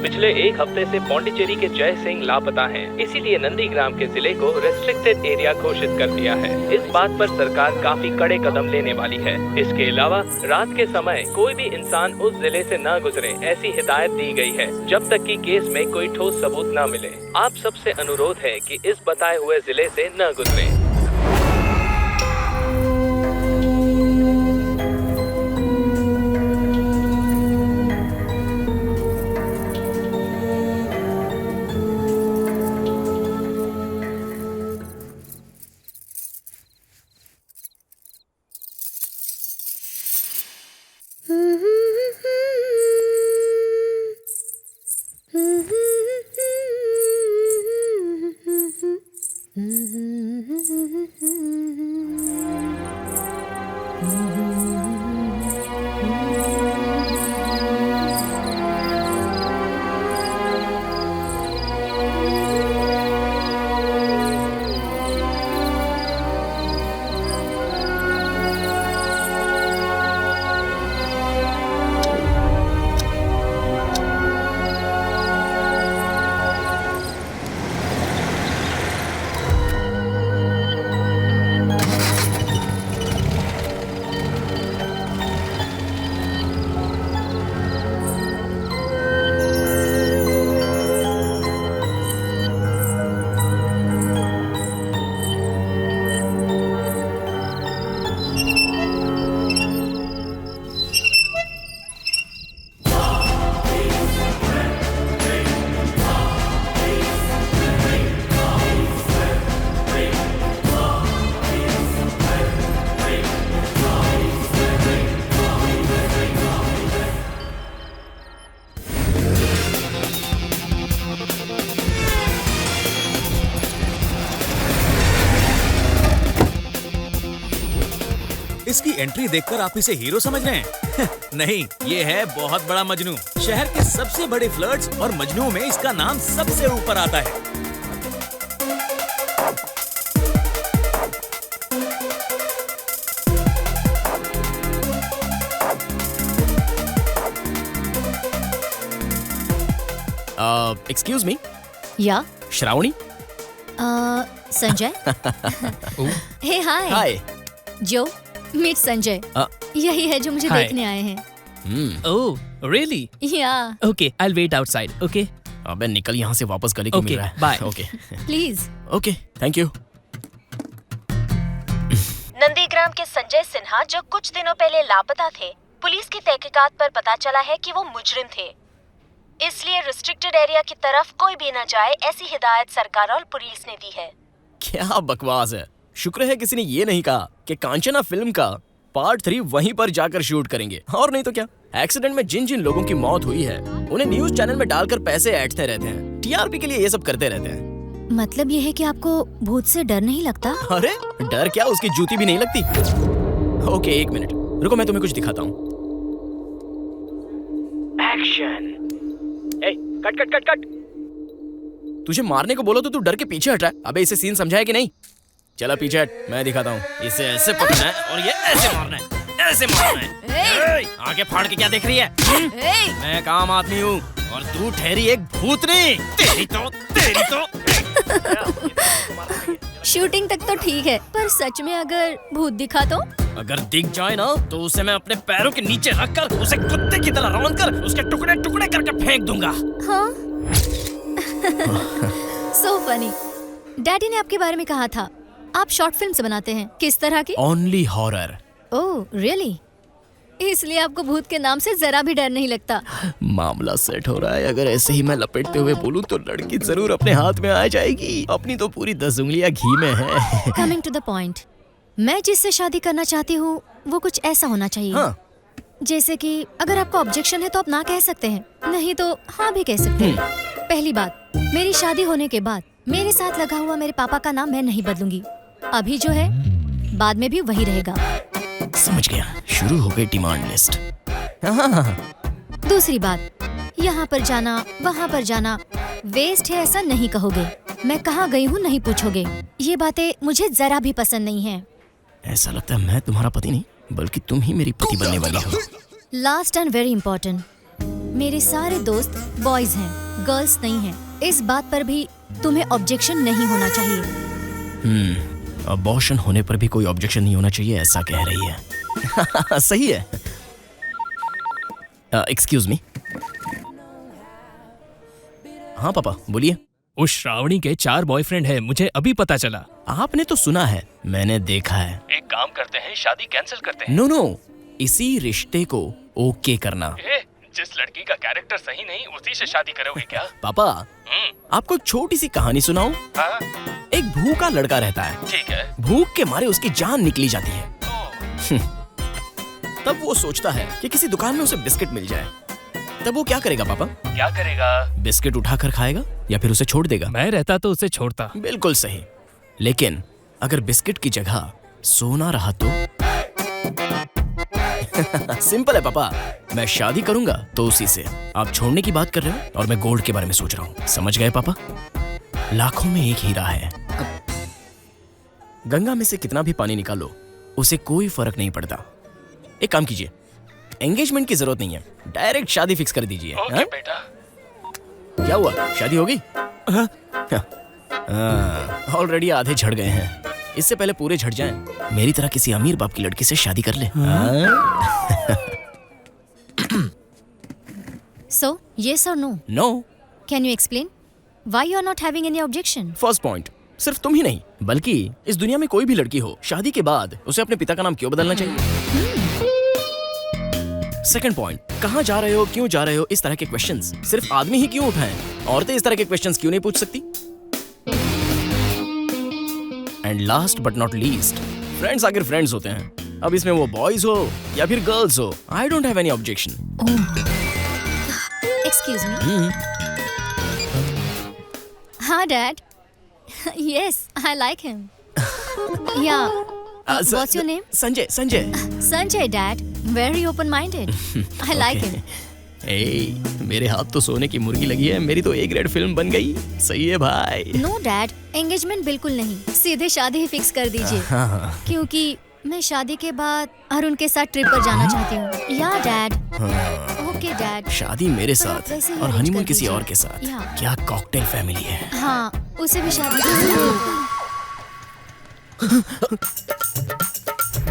पिछले एक हफ्ते से पौंडीचेरी के जय सिंह लापता हैं। इसीलिए नंदीग्राम के जिले को रेस्ट्रिक्टेड एरिया घोषित कर दिया है। इस बात पर सरकार काफी कड़े कदम लेने वाली है। इसके अलावा रात के समय कोई भी इंसान उस जिले से न गुजरे, ऐसी हिदायत दी गई है जब तक कि केस में कोई ठोस सबूत न मिले। आप सबसे अनुरोध है कि इस बताए हुए जिले से न गुजरें। इसकी एंट्री देखकर आप इसे हीरो समझ रहे हैं? नहीं, ये है बहुत बड़ा मजनू। शहर के सबसे बड़े फ्लर्ट्स और मजनू में इसका नाम सबसे ऊपर आता है। Excuse me. या श्रावणी। संजय। हे हाय। हाय। जो मीट संजय। यही है जो मुझे Hi. देखने आए हैं। Oh, really? या Okay, I'll wait outside. Okay. अबे निकल यहाँ से, वापस गली क्यों Okay, मिल रहा है? bye. Okay please. Okay, thank you. Nandigram के संजय सिन्हा जो कुछ दिनों पहले लापता थे, पुलिस की तहकीकात पर पता चला है कि वो मुजरिम थे। इसलिए रिस्ट्रिक्टेड एरिया की तरफ कोई भी न जाए, ऐसी हिदायत सरकार और पुलिस ने दी है। क्या बकवास है। शुक्र है किसी ने ये नहीं कहा कि कांचना फिल्म का पार्ट 3 वहीं पर जाकर शूट करेंगे। और नहीं तो क्या, एक्सीडेंट में जिन जिन लोगों की मौत हुई है उन्हें न्यूज चैनल में डालकर पैसे ऐंठते रहते हैं। टीआरपी के लिए ये सब करते रहते हैं। मतलब ये है कि आपको भूत से डर नहीं लगता? अरे डर क्या, उसकी जूती भी नहीं लगती। ओके, एक मिनट रुको, मैं तुम्हें कुछ दिखाता हूँ। Action. Cut cut cut cut. तुझे मारने को बोलो तो तू डर के पीछे हट रहा है। अबे इसे सीन समझाया कि नहीं? चला पीछे हट, मैं दिखाता हूँ। इसे ऐसे पकड़ना है और ये ऐसे मारना है, ऐसे मारना है। आगे फाड़ के क्या देख रही है? मैं काम आदमी हूँ और तू ठहरी एक भूतनी। तेरी तो शूटिंग तक तो ठीक है, पर सच में अगर भूत दिखा तो? अगर दिख जाए ना तो उसे मैं अपने पैरों के नीचे रखकर उसे कुत्ते की तरह रौंद कर उसके टुकड़े टुकड़े करके फेंक दूंगा। हाँ। So funny. डैडी ने आपके बारे में कहा था आप शॉर्ट फिल्म्स बनाते हैं। किस तरह की? Only horror. Oh really? इसलिए आपको भूत के नाम से जरा भी डर नहीं लगता? मामला सेट हो रहा है। अगर ऐसे ही मैं लपेटते हुए बोलूं तो लड़की जरूर अपने हाथ में आ जाएगी। अपनी तो पूरी 10 उंगलियां घी में है। कमिंग टू द पॉइंट, मैं जिससे शादी करना चाहती हूँ वो कुछ ऐसा होना चाहिए। हाँ। जैसे कि अगर आपको ऑब्जेक्शन है तो आप ना कह सकते हैं, नहीं तो हाँ भी कह सकते हैं। पहली बात, मेरी शादी होने के बाद मेरे साथ लगा हुआ मेरे पापा का नाम मैं नहीं बदलूंगी। अभी जो है बाद में भी वही रहेगा। समझ गया, शुरू हो गई डिमांड लिस्ट। दूसरी बात, यहाँ पर जाना वहाँ पर जाना वेस्ट है ऐसा नहीं कहोगे। मैं कहाँ गई हूँ नहीं पूछोगे। ये बातें मुझे जरा भी पसंद नहीं है। ऐसा लगता है मैं तुम्हारा पति नहीं बल्कि तुम ही मेरी पति बनने वाली हो। लास्ट एंड वेरी इंपॉर्टेंट, मेरे सारे दोस्त बॉयज हैं, गर्ल्स नहीं हैं। इस बात पर भी तुम्हें ऑब्जेक्शन नहीं होना चाहिए। अबॉर्शन होने पर भी कोई ऑब्जेक्शन नहीं होना चाहिए, ऐसा कह रही है। सही है। Excuse me. हाँ पापा बोलिए। उस श्रावणी के 4 बॉयफ्रेंड है, मुझे अभी पता चला। आपने तो सुना है, मैंने देखा है। एक काम करते हैं, शादी कैंसिल करते हैं। नो नो, इसी रिश्ते को ओके करना। जिस लड़की का कैरेक्टर सही नहीं, उसी से शादी करोगे क्या? पापा आपको एक छोटी सी कहानी सुनाऊं? हाँ? एक भूखा लड़का रहता है। ठीक है। भूख के मारे उसकी जान निकली जाती है। तब वो सोचता है कि किसी दुकान में उसे बिस्किट मिल जाए। तब वो क्या करेगा पापा? क्या करेगा? बिस्किट उठाकर खाएगा या फिर उसे छोड़ देगा? मैं रहता तो उसे छोड़ता। बिल्कुल सही। लेकिन अगर बिस्किट की जगह सोना रहा तो? सिंपल है पापा, मैं शादी करूंगा तो उसी से। आप छोड़ने की बात कर रहे हो और मैं गोल्ड के बारे में सोच रहा हूँ। समझ गए पापा? लाखों में एक हीरा है। गंगा में से कितना भी पानी निकालो, उसे कोई फर्क नहीं पड़ता। एक काम कीजिए, एंगेजमेंट की जरूरत नहीं है, डायरेक्ट शादी फिक्स कर दीजिए। ओके बेटा। क्या हुआ, शादी हो गई? ऑलरेडी आधे झड़ गए हैं, इससे पहले पूरे झड़ जाएं। मेरी तरह किसी अमीर बाप की लड़की से शादी कर ले। So, yes or no? No. Can you explain why you are not having any objection? First point, सिर्फ तुम ही नहीं बल्कि इस दुनिया में कोई भी लड़की हो, शादी के बाद उसे अपने पिता का नाम क्यों बदलना चाहिए? सेकंड पॉइंट, कहाँ जा रहे हो, क्यों जा रहे हो, इस तरह के क्वेश्चंस सिर्फ आदमी ही क्यों उठाएं? औरतें इस तरह के क्वेश्चंस क्यों नहीं पूछ सकती? And last but not least, friends आखिर फ्रेंड्स होते हैं। अब इसमें वो बॉयज हो या फिर गर्ल्स हो, I don't have any objection. Excuse me. हाँ Dad. Yes, I like him. Yeah. What's your name? Sanjay. Sanjay. Sanjay, Dad. Very open-minded. I like him. मेरे हाथ तो सोने की मुर्गी लगी है, मेरी तो A ग्रेड फिल्म बन गई। सही है भाई। No, Dad. Engagement बिल्कुल नहीं, सीधे शादी ही फिक्स कर दीजिए। क्योंकि मैं शादी के बाद अरुण के साथ ट्रिप पर जाना चाहती हूँ। या डैड। Okay dad. शादी मेरे साथ वैसे ही और arrange हनीमून कर किसी दीजिए। और के साथ। या। क्या कॉकटेल फैमिली है। हाँ, उसे भी शादी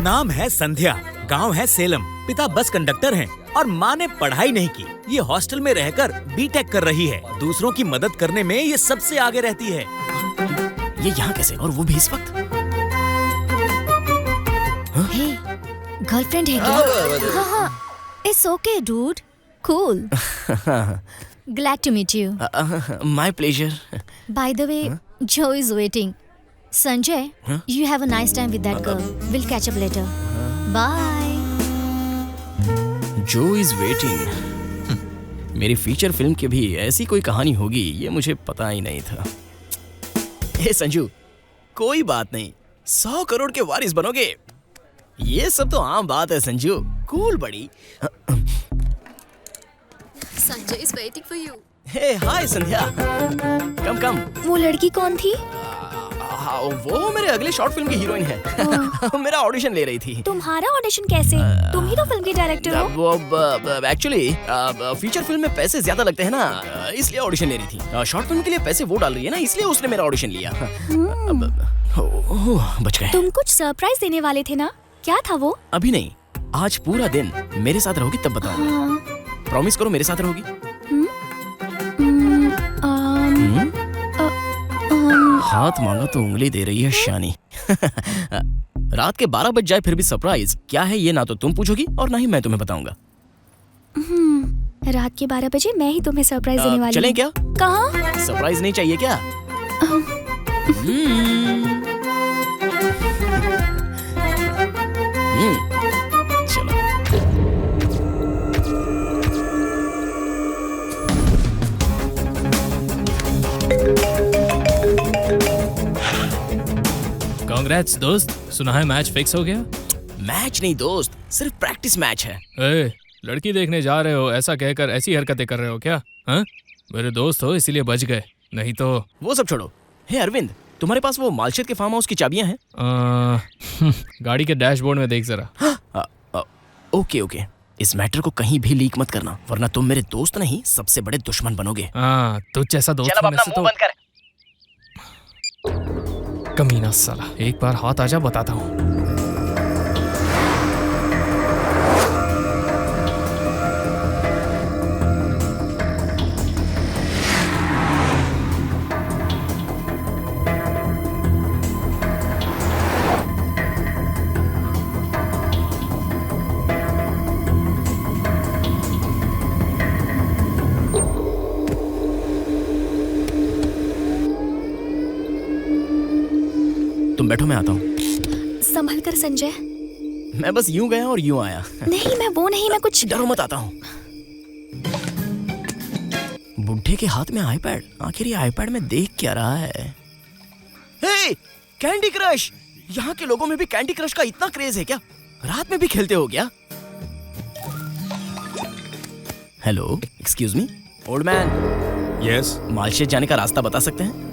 नाम है संध्या, गांव है सेलम, पिता बस कंडक्टर हैं और माँ ने पढ़ाई नहीं की। ये हॉस्टल में रहकर बीटेक कर रही है। दूसरों की मदद करने में ये सबसे आगे रहती है। ये यहाँ कैसे, और वो भी इस वक्त? हे, गर्लफ्रेंड है क्या? हाँ, it's okay dude, cool. Glad to meet you. My pleasure. By the way, Joe is waiting. Sanjay, you have a nice time with that girl. We'll catch up later. Bye. जो इज वेटिंग। मेरी feature film की भी ऐसी कोई कहानी होगी, ये मुझे पता ही नहीं था। हे संजू, कोई बात नहीं, 100 करोड़ के वारिस बनोगे। ये सब तो आम बात है संजू, कूल बड़ी। Sanjay is waiting for you. हे हाय संध्या, कम कम। वो लड़की कौन थी? वो मेरे अगले शॉर्ट फिल्म की हीरोइन है। मेरा ऑडिशन ले रही थी। तुम्हारा ऑडिशन कैसे? तुम ही तो फिल्म के डायरेक्टर हो। वो एक्चुअली फीचर फिल्म में पैसे ज्यादा लगते हैं ना, इसलिए ऑडिशन ले रही थी। शॉर्ट फिल्म के लिए पैसे वो डाल रही है ना, इसलिए उसने मेरा ऑडिशन लिया। बच गए। तुम कुछ सरप्राइज देने वाले थे ना, क्या था वो? अभी नहीं, आज पूरा दिन मेरे साथ रहोगी तब बताऊंगा। प्रॉमिस करो मेरे साथ रहोगी। हाथ मांगा तो उंगली दे रही है शानी। रात के 12 बज जाए फिर भी सरप्राइज क्या है ये ना तो तुम पूछोगी और ना ही मैं तुम्हें बताऊंगा। रात के 12 बजे मैं ही तुम्हें सरप्राइज देने वाली चलें हूँ। क्या? कहाँ? सरप्राइज नहीं चाहिए क्या? चलो। कांग्रेट्स दोस्त, सुना है मैच फिक्स हो गया? मैच नहीं दोस्त, सिर्फ प्रैक्टिस मैच है। ए, लड़की देखने जा रहे हो ऐसा कहकर ऐसी हरकतें कर रहे हो क्या? हाँ? मेरे दोस्त हो इसीलिए बच गए, नहीं तो। वो सब छोड़ो। हे अरविंद, तुम्हारे पास वो मालशेद के फार्म हाउस की चाबियां हैं? गाड़ी के डैशबोर्ड में देख जरा। Okay okay. इस मैटर को कहीं भी लीक मत करना, वरना तुम मेरे दोस्त नहीं सबसे बड़े दुश्मन बनोगे। हाँ, तुझ जैसा दोस्त चल अब होने अपना से मुंह तो बंद कर। कमीना साला, एक बार हाथ आजा बताता हूँ। तुम बैठो, मैं आता हूँ। संभल कर संजय। मैं बस यूं गया और यूं आया। नहीं, मैं वो नहीं, मैं कुछ। डरो मत, आता हूँ। बुढ़े के हाथ में आईपैड, आखिर ये आईपैड में देख क्या रहा है? हे, कैंडी क्रश! यहाँ के लोगों में भी कैंडी क्रश का इतना क्रेज है क्या? रात में भी खेलते हो क्या? Hello, excuse me, old man. Yes. Malshej जाने का रास्ता बता सकते हैं?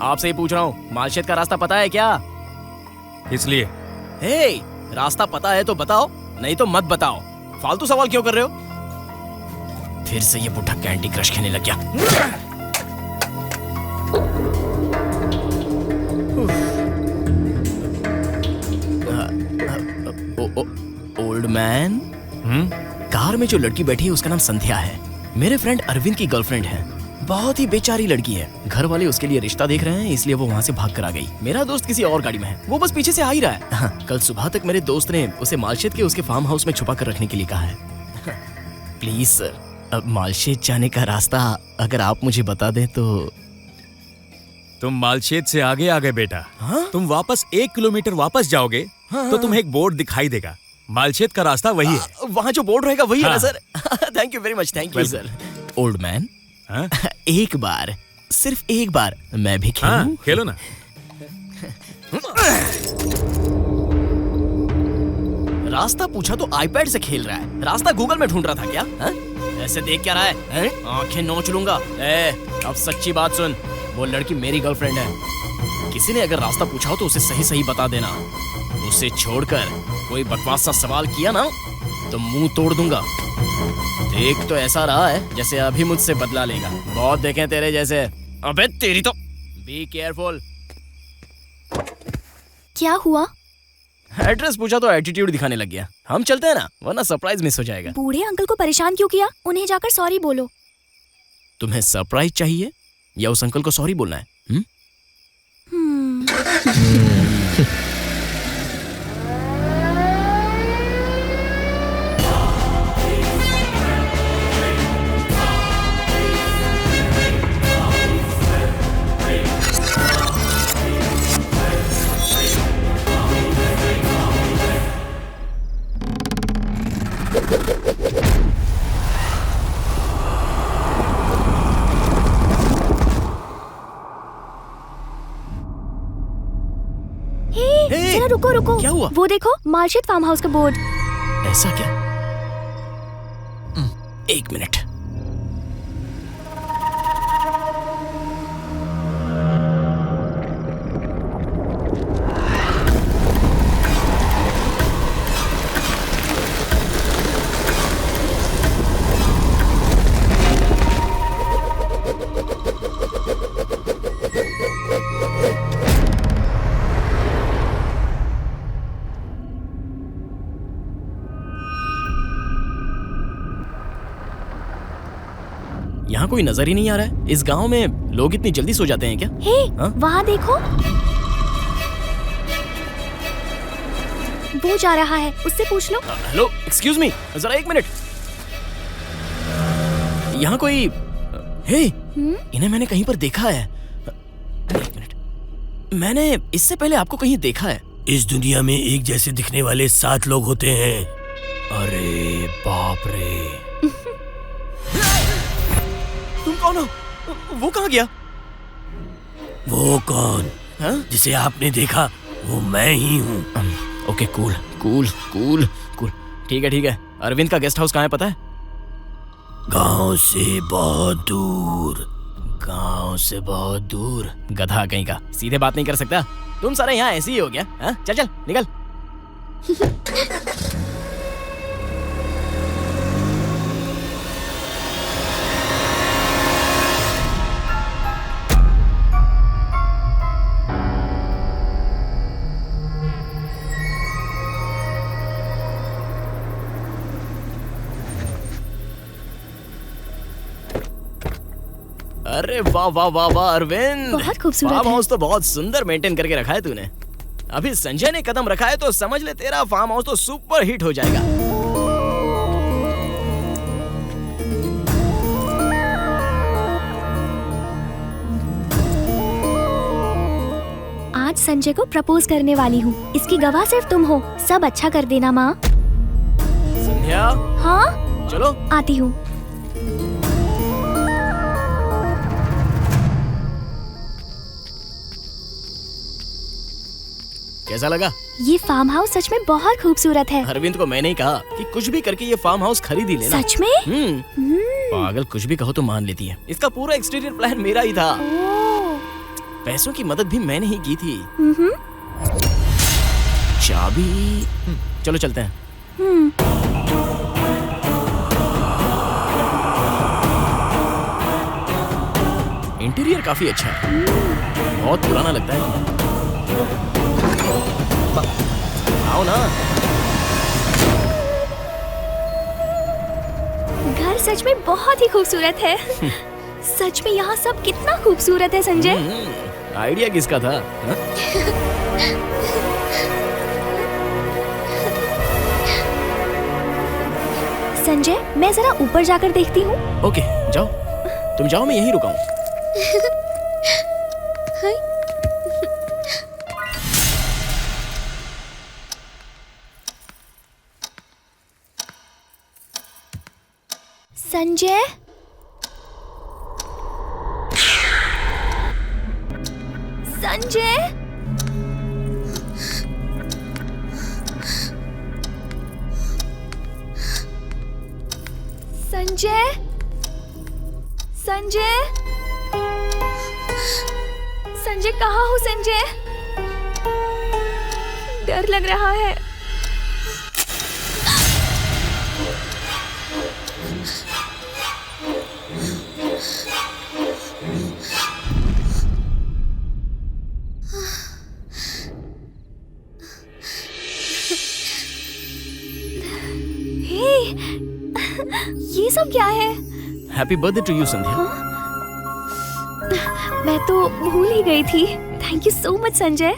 आपसे ही पूछ रहा हूँ, मालशेज का रास्ता पता है क्या? इसलिए हे, रास्ता पता है तो बताओ, नहीं तो मत बताओ। फालतू सवाल क्यों कर रहे हो? फिर से ये बुढ़ा कैंडी क्रश खेलने लग गया। ओल्ड मैन, कार में जो लड़की बैठी है उसका नाम संध्या है। मेरे फ्रेंड अरविंद की गर्लफ्रेंड है। बहुत ही बेचारी लड़की है। घर वाले उसके लिए रिश्ता देख रहे हैं, इसलिए वो वहाँ से भाग कर आ गई। मेरा दोस्त किसी और गाड़ी में है, वो बस पीछे से आ ही रहा है। हाँ, कल सुबह तक मेरे दोस्त ने उसे मालशेज के उसके फार्म हाउस में छुपा कर रखने के लिए कहा है। प्लीज सर, अब मालशेज जाने का रास्ता अगर आप मुझे बता दें तो। तुम मालशेज से आगे आ गए बेटा। हाँ? तुम वापस 1 किलोमीटर वापस जाओगे तो तुम्हें एक बोर्ड दिखाई देगा। मालशेज का रास्ता वही है। वहाँ जो बोर्ड रहेगा वही है ना हाँ। Sir? Thank you very much, thank you sir. Old man, एक बार, सिर्फ एक बार मैं भी खेलूं? हाँ, खेलो ना। रास्ता पूछा तो आईपैड से खेल रहा है। रास्ता गूगल में ढूंढ रहा था क्या? हा? ऐसे देख क्या रहा है? आंखें नोच लूंगा। अब सच्ची बात सुन, वो लड़की मेरी गर्लफ्रेंड है। किसी ने अगर रास्ता पूछा हो तो उसे सही सही बता देना। उसे छोड़कर कोई बकवास सा सवाल किया ना तो मुंह तोड़ दूंगा। देख तो ऐसा रहा है जैसे अभी मुझसे बदला लेगा। बहुत देखे तेरे जैसे। अबे तेरी तो। Be careful. क्या हुआ? एड्रेस पूछा तो एटीट्यूड दिखाने लग गया। हम चलते हैं ना, वरना सरप्राइज मिस हो जाएगा। बूढ़े अंकल को परेशान क्यों किया? उन्हें जाकर सॉरी बोलो। तुम्हें सरप्राइज चाहिए या उस अंकल को सॉरी बोलना है? जरा रुको रुको। क्या हुआ? वो देखो, मालशेज फार्म हाउस का बोर्ड। ऐसा क्या? एक मिनट। यहाँ कोई नजर ही नहीं आ रहा है। इस गांव में लोग इतनी जल्दी सो जाते हैं क्या? हे, हाँ? वहाँ देखो, वो जा रहा है, उससे पूछ लो। हेलो, एक्सक्यूज मी, जरा एक मिनट। यहाँ कोई। हे, इन्हें मैंने कहीं पर देखा है। एक मिनट, मैंने इससे पहले आपको कहीं देखा है। इस दुनिया में एक जैसे दिखने वाले 7 लोग होते हैं। अरे बाप रे। तुम कौन हो? वो कहाँ गया? वो कौन? हाँ? जिसे आपने देखा वो मैं ही हूँ। Okay, cool cool cool cool. ठीक है। अरविंद का गेस्ट हाउस कहाँ है पता है? गांव से बहुत दूर। गांव से बहुत दूर। गधा कहीं का, सीधे बात नहीं कर सकता। तुम सारे यहाँ ऐसे ही हो गया? हाँ? चल चल निकल। अरे वाह वाह वाह वाह अरविंद, बहुत खूबसूरत फार्म है। हाउस तो बहुत सुंदर मेंटेन करके रखा है तूने। अभी संजय ने कदम रखा है तो समझ ले तेरा फार्म हाउस तो सुपर हिट हो जाएगा। आज संजय को प्रपोज करने वाली हूँ। इसकी गवाह सिर्फ तुम हो। सब अच्छा कर देना माँ। संध्या हाँ चलो। आती हूँ। कैसा लगा? ये फार्म हाउस सच में बहुत खूबसूरत है। अरविंद को मैंने ही कहा कि कुछ भी करके ये फार्म हाउस खरीद ही लेना। सच में? पागल, कुछ भी कहो तो मान लेती है। इसका पूरा एक्सटीरियर प्लान मेरा ही था। ओह, पैसों की मदद भी मैंने ही की थी। चाबी, चलो चलते हैं। इंटीरियर काफी अच्छा है, बहुत पुराना लगता है। आओ ना। घर सच में बहुत ही खूबसूरत है। सच में यहाँ सब कितना खूबसूरत है संजय। आइडिया किसका था? हाँ? संजय, मैं जरा ऊपर जाकर देखती हूँ। ओके जाओ, तुम जाओ, मैं यहीं रुका हूँ। संजय, संजय, संजय, संजय, संजय कहाँ हो संजय? डर लग रहा है। ये सब क्या है? Happy birthday to you Sandhya. मैं तो भूल ही गई थी। Thank you so much Sanjay.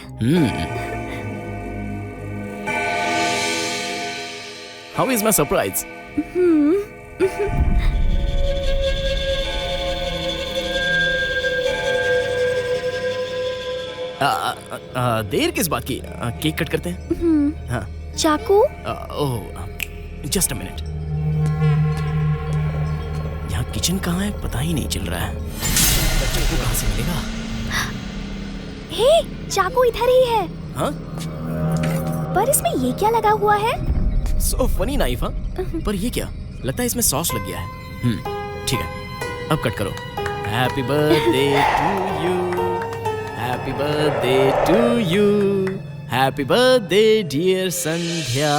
How is my surprise? देर किस बात की? केक कट करते हैं। हाँ। चाकू? Oh just a minute. यहाँ किचन कहाँ है पता ही नहीं चल रहा है। चाकू कहाँ से मिलेगा? हे, चाकू इधर ही है। हाँ? पर इसमें ये क्या लगा हुआ है? So funny knife. हाँ? पर ये क्या? लगता है इसमें सॉस लग गया है। ठीक है, अब कट करो। Happy birthday to you, happy birthday to you, happy birthday dear Sandhya.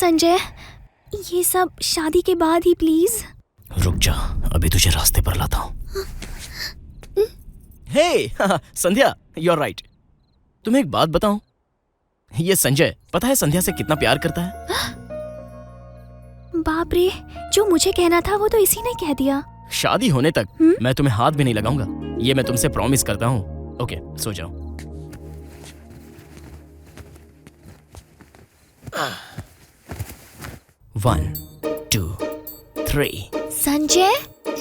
Sanjay, ये सब शादी के बाद ही प्लीज। रुक जा, अभी तुझे रास्ते पर लाता हूँ। हे संध्या, यू आर राइट। तुम्हें एक बात बताऊं, ये संजय पता है संध्या से कितना प्यार करता है? बाप रे, जो मुझे कहना था वो तो इसी ने कह दिया। शादी होने तक मैं तुम्हें हाथ भी नहीं लगाऊंगा, ये मैं तुमसे प्रॉमिस करता हूँ। ओके, सो जाओ। One, two, three. Sanjay,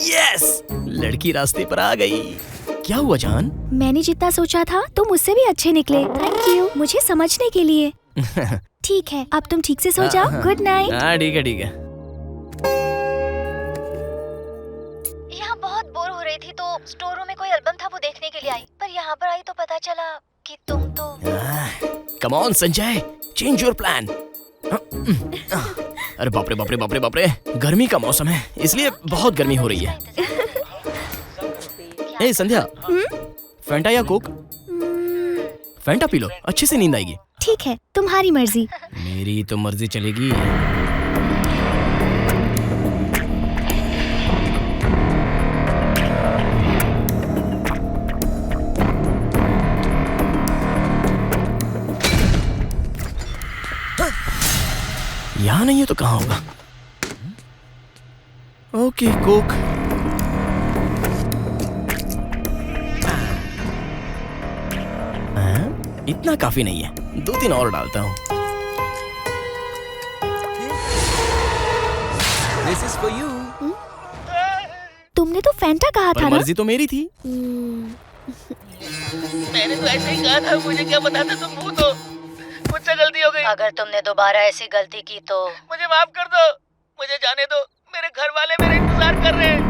yes, लड़की रास्ते पर आ गई। क्या हुआ जान? मैंने जितना सोचा था तुम मुझसे भी अच्छे निकले। थैंक यू मुझे समझने के लिए। ठीक है, अब तुम ठीक से सो जाओ। Good night. हाँ ठीक है ठीक है। यहाँ बहुत बोर हो रही थी तो स्टोर रूम में कोई एल्बम था वो देखने के लिए आई, पर यहाँ पर आई तो पता चला कि तुम तो। Come on Sanjay, change your plan. अरे बाप रे बाप रे बाप रे बाप रे, गर्मी का मौसम है इसलिए बहुत गर्मी हो रही है। ए संध्या, फैंटा या कोक? फैंटा पी लो, अच्छे से नींद आएगी। ठीक है, तुम्हारी मर्जी। मेरी तो मर्जी चलेगी। यहाँ नहीं है तो कहाँ होगा? Okay, Coke. इतना काफी नहीं है, 2-3 और डालता हूँ। This is for you. तुमने तो फैंटा कहा था ना? मर्जी तो मेरी थी। मैंने तो ऐसे ही कहा था, मुझे क्या पता था तुम भूत हो। मुझसे गलती हो गई। अगर तुमने दोबारा ऐसी गलती की तो मुझे माफ कर दो, मुझे जाने दो। मेरे घर वाले मेरा इंतजार कर रहे हैं।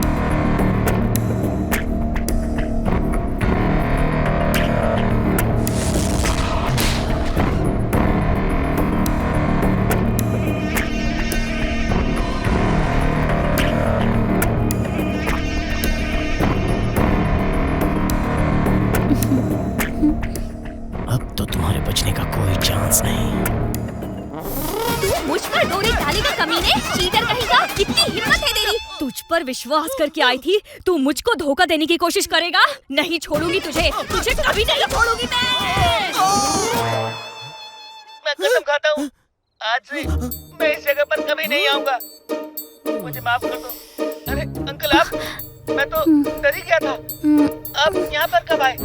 अब तो तुम्हारे बचने का कोई चांस नहीं। मुझ पर डोरी डालेगा कमीने, चीटर कहेगा। कितनी हिम्मत है तेरी? तुझ पर विश्वास करके आई थी, तू मुझको धोखा देने की कोशिश करेगा? नहीं छोड़ूंगी तुझे, तुझे कभी नहीं छोड़ूंगी मैं कसम खाता हूँ, आज से मैं इस जगह पर कभी नहीं आऊंगा। मुझे माफ कर दो। अरे अंकल आप, मैं तो डर ही गया था। आप यहाँ पर कब आए?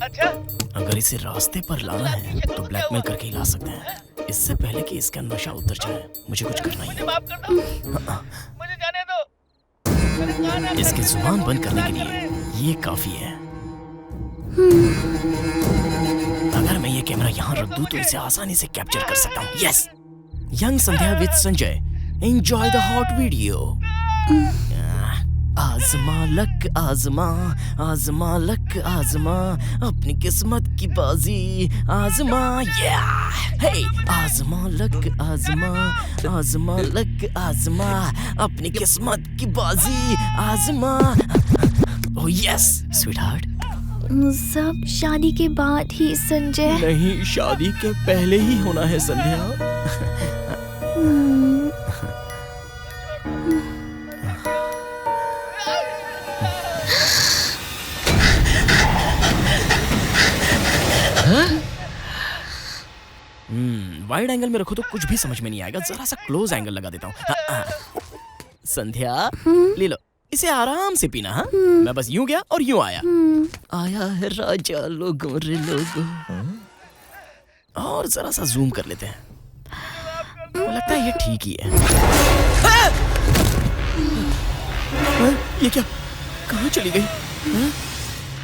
अच्छा, अगर इसे रास्ते पर लाना है तो ब्लैकमेल करके ही ला सकते हैं, इससे पहले कि इसका नशा उतर जाए। मुझे कुछ करना ही है। माफ कर दो, मुझे जाने दो। इसकी जुबान बंद करने के लिए ये काफी है। अगर मैं ये कैमरा यहाँ रख दूं तो इसे आसानी से कैप्चर कर सकता हूँ। Yes, young Sandhya with Sanjay, enjoy the hot video. आजमा लक आजमा, आजमा लक आजमा, अपनी किस्मत की बाजी आजमा। हे, आजमा लक आजमा, आजमा लक आजमा, अपनी किस्मत की बाजी आजमा। Oh yes sweetheart. सब शादी के बाद ही संजय। नहीं, शादी के पहले ही होना है संध्या। वाइड एंगल में रखो तो कुछ भी समझ में नहीं आएगा, जरा सा क्लोज एंगल लगा देता हूँ। संध्या ले लो, इसे आराम से पीना। हाँ, मैं बस यूं गया और यूं आया। आया है राजा लोगों रे लोगों। और जरा सा जूम कर लेते हैं, लगता है ये ठीक ही है। ये क्या, कहाँ चली गई?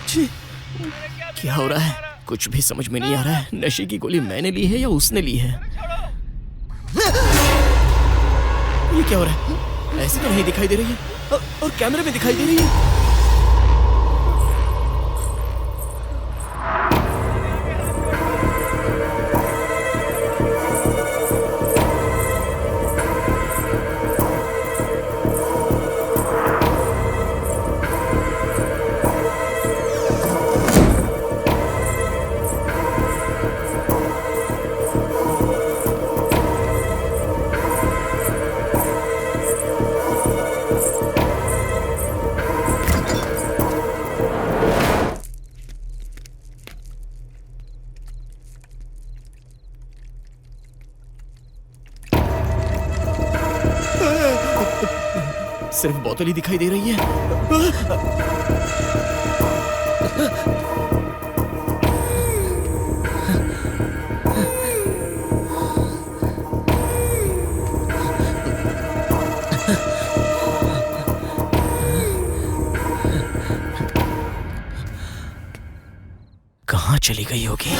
छी, क्या हो रहा है? कुछ भी समझ में नहीं आ रहा है। नशे की गोली मैंने ली है या उसने ली है? ये क्या हो रहा है? ऐसे तो नहीं दिखाई दे रही है, और कैमरे में दिखाई दे रही है। सिर्फ बोतल ही दिखाई दे रही है। कहाँ चली गई होगी?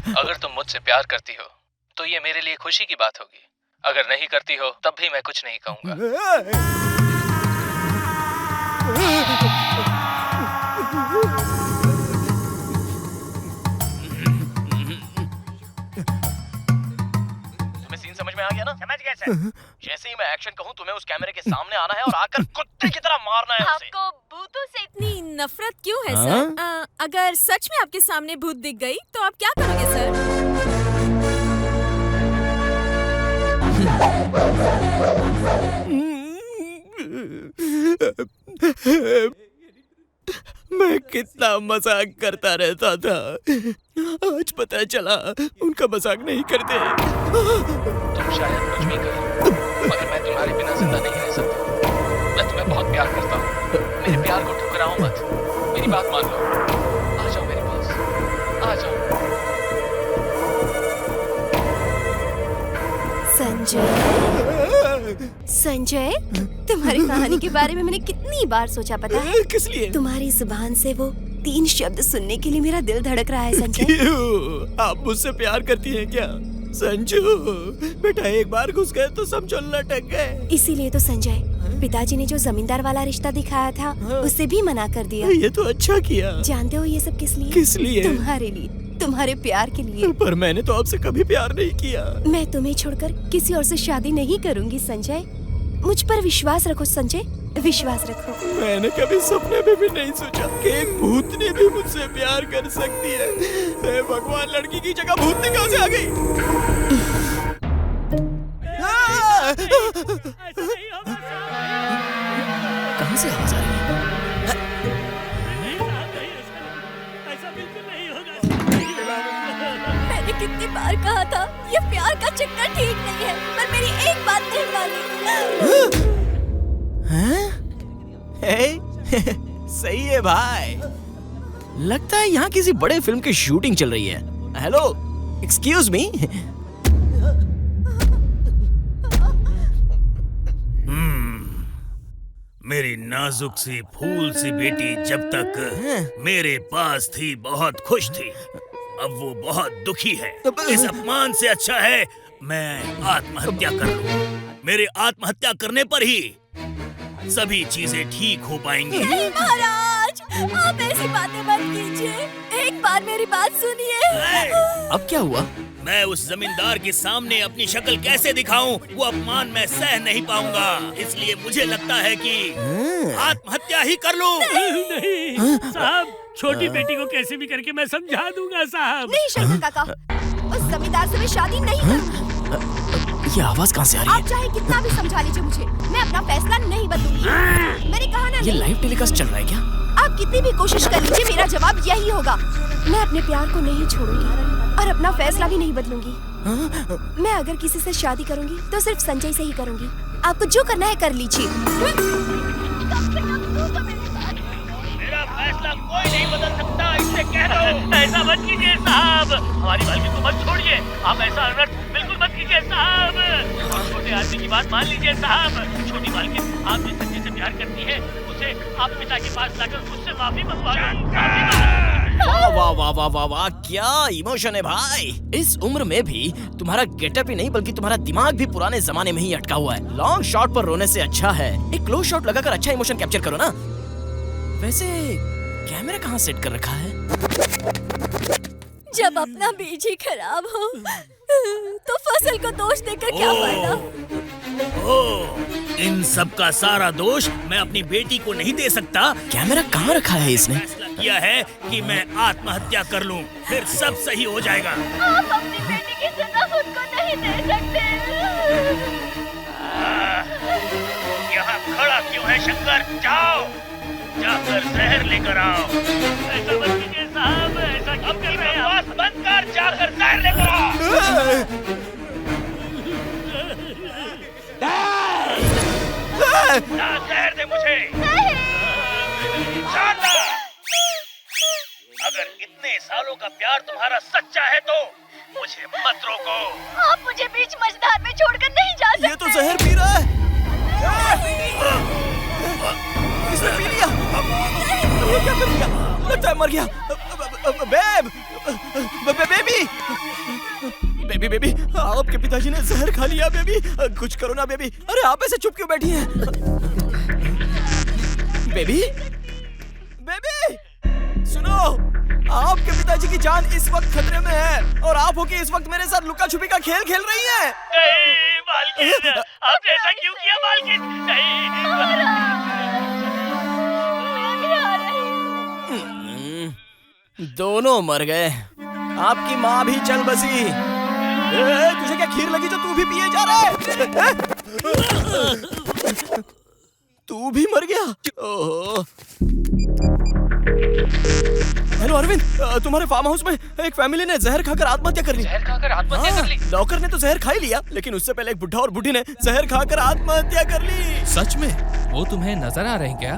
अगर तुम मुझसे प्यार करती हो तो ये मेरे लिए खुशी की बात होगी। अगर नहीं करती हो तब भी मैं कुछ नहीं कहूँगा। तुम्हें सीन समझ में आ गया ना? समझ गया सर। जैसे ही मैं एक्शन कहूँ तुम्हें उस कैमरे के सामने आना है और आकर कुत्ते की तरह मारना है उसे। आपको भूतों से इतनी नफरत क्यों है सर? अगर सच में आपके सामने भूत दिख गई तो आप क्या करोगे सर? मैं कितना मजाक करता रहता था, आज पता चला उनका मजाक नहीं करते। तुम शायद कुछ भी करो, मगर मैं तुम्हारे बिना जिंदा नहीं रह सकता। मैं तुम्हें बहुत प्यार करता हूँ। मेरे प्यार को ठुकराओ मत, मेरी बात मान लो। आ जाओ मेरे पास, आ जाओ। संजय, तुम्हारी कहानी के बारे में मैंने कितनी बार सोचा पता है? किस लिए? तुम्हारी जुबान से वो 3 शब्द सुनने के लिए मेरा दिल धड़क रहा है संजय। क्यों? आप मुझसे प्यार करती हैं क्या? संजू बेटा, एक बार घुस गए तो समझो लटक गए। इसीलिए तो संजय, पिताजी ने जो जमींदार वाला रिश्ता दिखाया था उसे भी मना कर दिया। ये तो अच्छा किया। जानते हो ये सब किस लिए? किस लिए? तुम्हारे लिए, तुम्हारे प्यार के लिए। पर मैंने तो आपसे कभी प्यार नहीं किया। मैं तुम्हें छोड़कर किसी और से शादी नहीं करूंगी संजय। मुझ पर विश्वास रखो संजय, विश्वास रखो। मैंने कभी सपने में भी नहीं सोचा कि एक भूतनी भी मुझसे प्यार कर सकती है। हे भगवान, लड़की की जगह भूतनी कहाँ से आ गई? कहाँ से आवाज आ रही है? मैंने कितनी बार कहा था ये प्यार का चक्कर ठीक नहीं है, पर मेरी एक बात नहीं मानी। सही है भाई, लगता है यहाँ किसी बड़े फिल्म की शूटिंग चल रही है। Hello, excuse me. मेरी नाजुक सी फूल सी बेटी जब तक मेरे पास थी बहुत खुश थी, अब वो बहुत दुखी है। इस अपमान से अच्छा है मैं आत्महत्या कर लूं। मेरे आत्महत्या करने पर ही सभी चीजें ठीक हो पाएंगी। नहीं महाराज, आप ऐसी बातें मत कीजिए। एक बार मेरी बात सुनिए। अब क्या हुआ? मैं उस जमींदार के सामने अपनी शक्ल कैसे दिखाऊं? वो अपमान मैं सह नहीं पाऊंगा। इसलिए मुझे लगता है कि आत्महत्या ही कर लूं। नहीं साहब, छोटी बेटी को कैसे भी करके मैं समझा दूंगा साहब। नहीं शंकर काका, उस जमींदार से मैं शादी नहीं करूंगी। ये आवाज कहाँ से आ रही है? आप चाहे कितना भी समझा लीजिए मुझे, मैं अपना फैसला नहीं बदलूंगी। मैंने कहा ना। ये लाइव टेलीकास्ट चल रहा है क्या? आप कितनी भी कोशिश कर लीजिए, मेरा जवाब यही होगा। मैं अपने प्यार को नहीं छोड़ूंगी और अपना फैसला भी नहीं बदलूंगी। मैं अगर किसी से शादी करूंगी तो सिर्फ संजय से ही करूंगी। आपको जो करना है कर लीजिए। मेरा फैसला कोई नहीं बदल सकता, इससे कह दो। ऐसा मत कीजिए साहब, हमारी मालकिन को मत छोड़िए। आप ऐसा अनर्थ बिल्कुल मत कीजिए साहब। छोटे आदमी की बात मान लीजिए साहब। छोटी मालकिन, आप जिस संजय से प्यार करती है उसे आप पिता के पास लाकर उससे माफी मंगवा लो। वाह वाह वाह वाह वाह वाह, क्या इमोशन है भाई। इस उम्र में भी तुम्हारा गेटअप ही नहीं बल्कि तुम्हारा दिमाग भी पुराने जमाने में ही अटका हुआ है। लॉन्ग शॉट पर रोने से अच्छा है एक क्लोज शॉट लगाकर अच्छा इमोशन कैप्चर करो ना। वैसे कैमरा कहाँ सेट कर रखा है? जब अपना बीज ही खराब हो तो फसल को दोष देकर क्या फायदा? इन सब का सारा दोष मैं अपनी बेटी को नहीं दे सकता। कैमरा कहाँ रखा है इसने? फैसला किया है कि मैं आत्महत्या कर लूं, फिर सब सही हो जाएगा। आप अपनी बेटी की सजा उनको नहीं दे सकते। यहाँ खड़ा क्यों है शंकर? जाओ, जाकर जहर लेकर आओ। ऐसा मत कीजिए साहब, ऐसा अपनी बकवास बंद कर, जाकर जहर लेकर आ। ना जहर दे मुझे। शानदार। अगर इतने सालों का प्यार तुम्हारा सच्चा है तो मुझे मत रोको। आप मुझे बीच मझधार में छोड़कर नहीं जा सकते। ये तो जहर पी रहा है। इसने पी लिया। ये क्या कर दिया? लगता है मर गया। बेबी, आपके पिताजी ने जहर खा लिया। बेबी, कुछ करो ना बेबी। अरे आप ऐसे चुप क्यों बैठी हैं? बेबी, सुनो, आपके पिताजी की जान इस वक्त खतरे में है और आप होके इस वक्त मेरे साथ लुका छुपी का खेल खेल रही हैं। नहीं मालकिन, आपने ऐसा क्यों किया मालकिन? दोनों मर गए। आपकी माँ भी चल बसी। तुझे क्या खीर लगी जो तू भी पिए जा रहा है? तू भी मर गया। ओहो। हेलो अरविंद, तुम्हारे फार्म हाउस में एक फैमिली ने जहर खाकर आत्महत्या कर ली। जहर खाकर आत्महत्या कर ली? नौकर ने तो जहर खा ही लिया, लेकिन उससे पहले एक बुढ़ा और बुढ़ी ने जहर खाकर आत्महत्या कर ली। सच में? वो तुम्हें नजर आ रहे हैं क्या?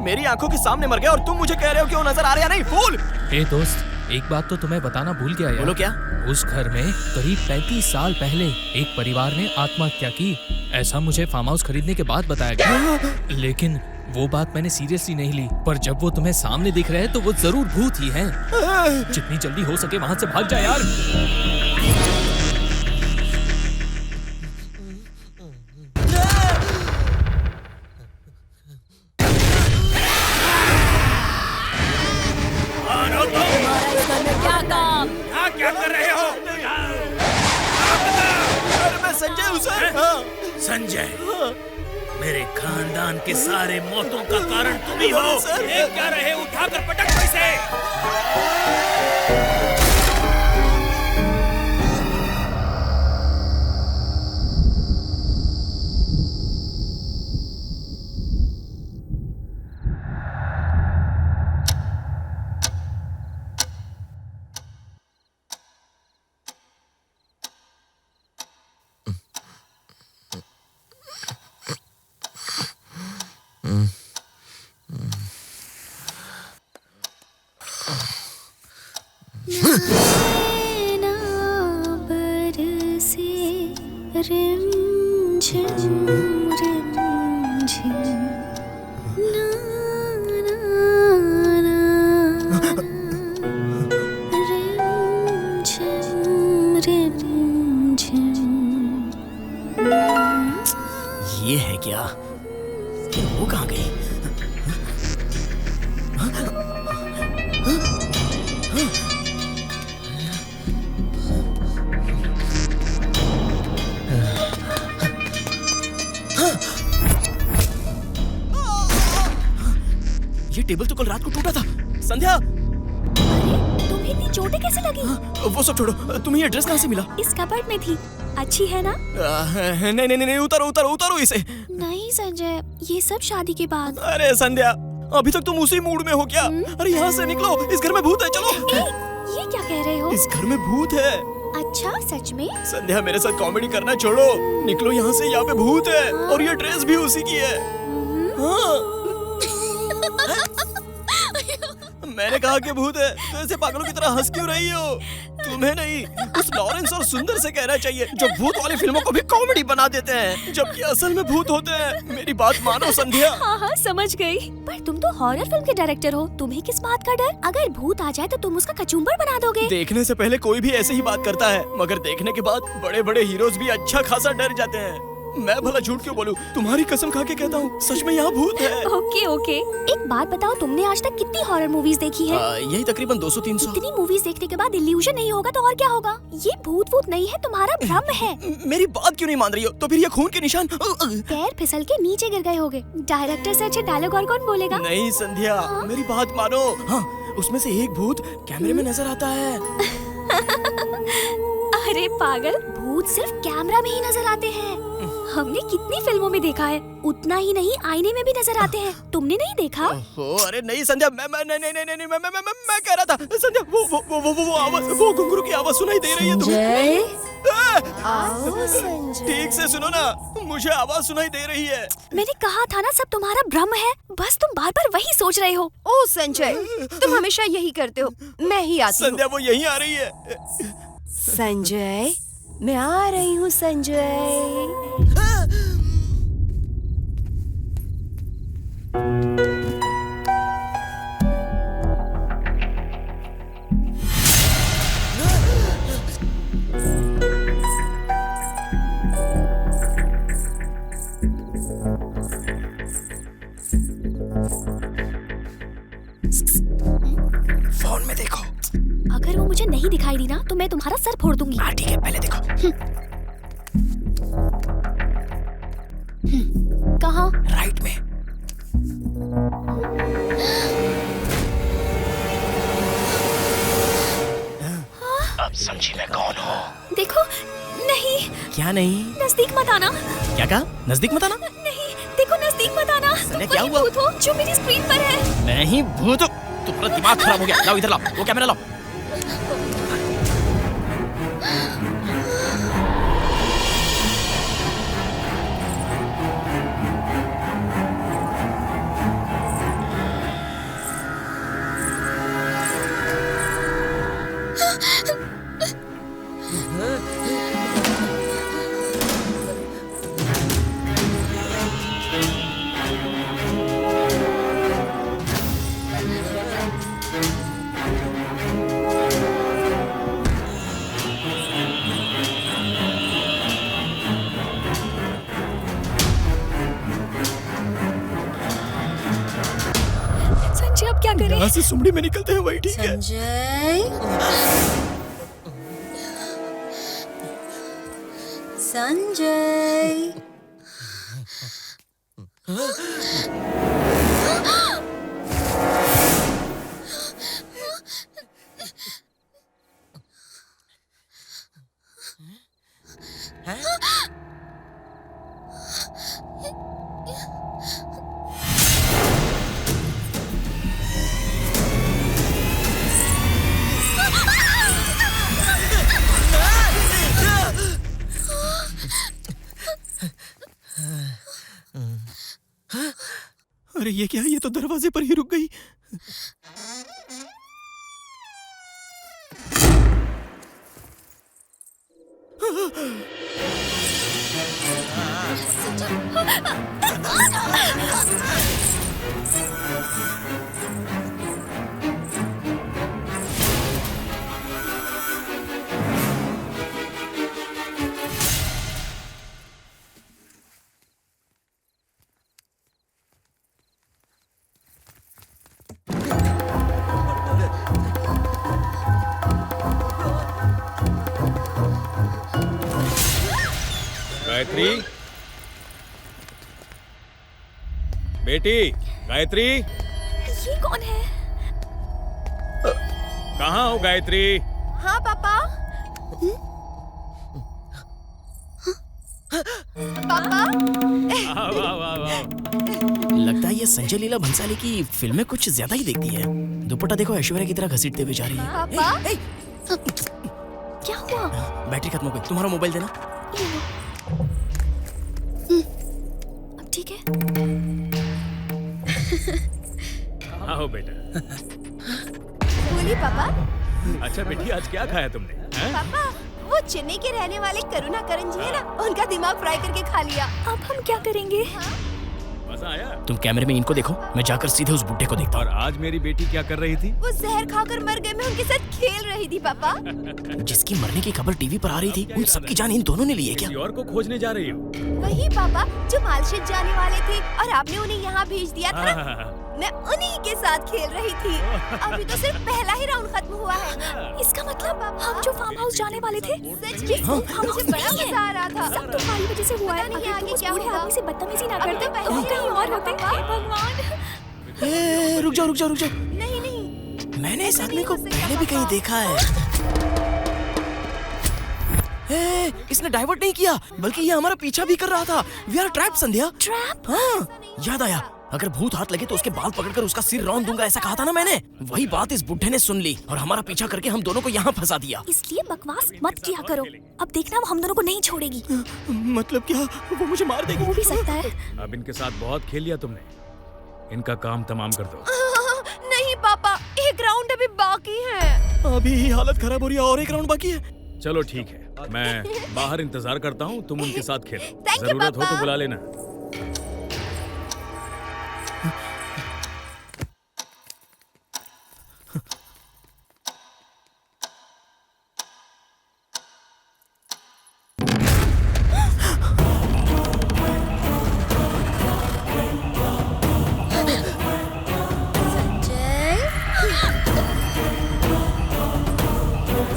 मेरी आंखों के सामने मर गया और तुम मुझे कह रहे हो कि वो नजर आ रहा नहीं? फूल। ए दोस्त, एक बात तो तुम्हें बताना भूल गया यार। बोलो क्या? उस घर में करीब 35 साल पहले एक परिवार ने आत्महत्या की। ऐसा मुझे फार्म हाउस खरीदने के बाद बताया गया। लेकिन वो बात मैंने सीरियसली नहीं ली। पर जब वो तुम्हें सामने दिख रहे हैं तो वो जरूर भूत ही हैं। जितनी जल्दी हो सके वहाँ से भाग जा यार। क्या कर रहे हो? अरे मैं संजय हूँ सर। संजय, मेरे खानदान के सारे मौतों का कारण तुम ही हो। देख क्या रहे, उठाकर पटक दो इसे। ये है क्या? वो कहाँ गई? ये टेबल तो कल रात को टूटा था। संध्या, तुम्हें इतनी चोटें कैसे लगी? वो सब छोड़ो, तुम्हें ये ड्रेस कहाँ से मिला? इस कबर्ड में थी। अच्छी है ना? नहीं, उतारो इसे। नहीं संजय, ये सब शादी के बाद। अरे संध्या, अभी तक तुम उसी मूड में हो क्या? अरे यहाँ से निकलो, इस घर में भूत है। चलो। ये क्या कह रहे हो? इस घर में भूत है। अच्छा, सच में? संध्या, मेरे साथ कॉमेडी करना छोड़ो, निकलो यहाँ से। यहाँ पे भूत है और ये ड्रेस भी उसी की है। हाँ। मैंने कहा कि भूत है, तो ऐसे पागलों की तरह हंस क्यों रही हो? तुम्हें नहीं, उस लॉरेंस और सुंदर से कहना चाहिए जो भूत वाली फिल्मों को भी कॉमेडी बना देते हैं, जबकि असल में भूत होते हैं। मेरी बात मानो संध्या। हाँ, समझ गई। पर तुम तो हॉरर फिल्म के डायरेक्टर हो, तुम्हें किस बात का डर? अगर भूत आ जाए तो तुम उसका कचूम्बर बना दोगे। देखने से पहले कोई भी ऐसे ही बात करता है, मगर देखने के बाद बड़े बड़े हीरोज भी अच्छा खासा डर जाते हैं। मैं भला झूठ क्यों बोलूं? तुम्हारी कसम खा के कहता हूँ, सच में यहाँ भूत है। ओके। एक बात बताओ, तुमने आज तक कितनी हॉरर मूवीज देखी है? यही तकरीबन 200-300। इतनी मूवीज देखने के बाद इल्यूजन नहीं होगा तो और क्या होगा? ये भूत नहीं है, तुम्हारा भ्रम है। मेरी बात क्यों नहीं मान रही हो? तो फिर ये खून के निशान? पैर फिसल के नीचे गिर गए होगे। डायरेक्टर से अच्छे डायलॉग और कौन बोलेगा? नहीं संध्या, मेरी बात मानो। हाँ, उसमें से एक भूत कैमरे में नजर आता है। अरे पागल, भूत सिर्फ कैमरा में ही नजर आते हैं। हमने कितनी फिल्मों में देखा है, उतना ही नहीं आईने में भी नजर आते हैं। तुमने नहीं देखा? अरे नहीं संध्या, मैं कह रहा था संध्या, वो आवाज, वो घुंघरू की आवाज सुनाई दे रही है तुम्हें? आओ संजय। ठीक से सुनो ना, मुझे आवाज सुनाई दे रही है। मैंने कहा था ना सब तुम्हारा भ्रम है, बस तुम बार बार वही सोच रहे हो। ओ संजय, तुम हमेशा यही करते हो। मैं ही आती हूँ। संध्या वो यहीं आ रही है। संजय, मैं आ रही हूँ संजय। फोन में देखो। अगर वो मुझे नहीं दिखाई दी ना तो मैं तुम्हारा सर फोड़ दूंगी। हाँ ठीक है, पहले देखो। कहाँ? राइट में। अब समझी मैं कौन हूँ? देखो, नहीं। क्या नहीं? नजदीक मत आना। क्या कहा? नजदीक मत आना? नहीं, देखो नजदीक मत आना। संध्या, तुम क्या वही हुआ? भूत हो जो मेरी स्क्रीन पर है। मैं ही भूत हूँ? तुम्हारा दिमाग खराब हो गया। लाओ इधर, लाओ वो कैमरा लाओ। संजय अब क्या करें? यहाँ से सुमड़ी में निकलते हैं, वही ठीक है। संजय, संजय। अरे ये क्या? ये तो दरवाजे पर ही रुक गई। गायत्री, बेटी गायत्री, ये कौन है? कहाँ हो गायत्री? हाँ पापा। पापा। वाह वाह वाह वाह। लगता है ये संजय लीला भंसाली की फिल्में कुछ ज्यादा ही देखती है। दुपट्टा देखो, ऐश्वर्या की तरह घसीटते हुए जा रही है। पापा। क्या हुआ? बैटरी खत्म हो गई। तुम्हारा मोबाइल देना। अब ठीक है। आओ बेटा। बोलिए पापा। अच्छा बेटी, आज क्या खाया तुमने? हैं? पापा, वो चेन्नई के रहने वाले करुणा करन जी है ना, उनका दिमाग फ्राई करके खा लिया। अब हम क्या करेंगे? मजा आया? तुम कैमरे में इनको देखो, मैं जाकर सीधे उस बुड्ढे को देखता और आज मेरी बेटी क्या कर रही थी? वो जहर खाकर मर गए, मैं उनके साथ खेल रही थी पापा। हूँ। जिसकी मरने की खबर टीवी पर आ रही थी, उन सबकी जान इन दोनों ने ली है क्या? किसी और को खोजने जा रही हो? वही पापा जो मालशेज जाने वाले थे और आपने उन्हें यहाँ भेज दिया था ना, मैं उन्हीं के साथ खेल रही थी। अभी तो सिर्फ पहला ही राउंड खत्म हुआ है। इसका मतलब हम जो फार्म हाउस जाने वाले थे, सच में मुझे बड़ा मजा आ रहा था। सब तुम्हारी वजह से हुआ है। पता नहीं अगर आगे तुम उस क्या बूढ़े होगा। आदमी से बदतमीजी ना अभी करते तो तो पहले हम ही कहीं राउंड और खत्म होते। हुआ। हे भगवान। रुक जाओ रुक जाओ रुक जाओ। नहीं नहीं, मैंने इस आदमी को पहले भी कहीं देखा है। इसने डाइवर्ट नहीं किया, बल्कि ये हमारा पीछा भी कर रहा था। We are trap Sandhya. Trap? हाँ, याद आया, अगर भूत हाथ लगे तो उसके बाल पकड़कर उसका सिर रौंद दूंगा, ऐसा कहा था ना मैंने। वही बात इस बुड्ढे ने सुन ली और हमारा पीछा करके हम दोनों को यहाँ फंसा दिया। इसलिए बकवास मत किया करो। अब देखना वो हम दोनों को नहीं छोड़ेगी। मतलब क्या? वो मुझे मार देगी? हो भी सकता है। अब इनके साथ बहुत खेल लिया तुमने, इनका काम तमाम कर दो। नहीं पापा, एक राउंड अभी बाकी है। अभी हालत खराब हो रही है और एक राउंड बाकी है। चलो ठीक है, मैं बाहर इंतजार करता हूँ, तुम उनके साथ खेलो। Thank you, जरूरत हो पापा। तो बुला लेना।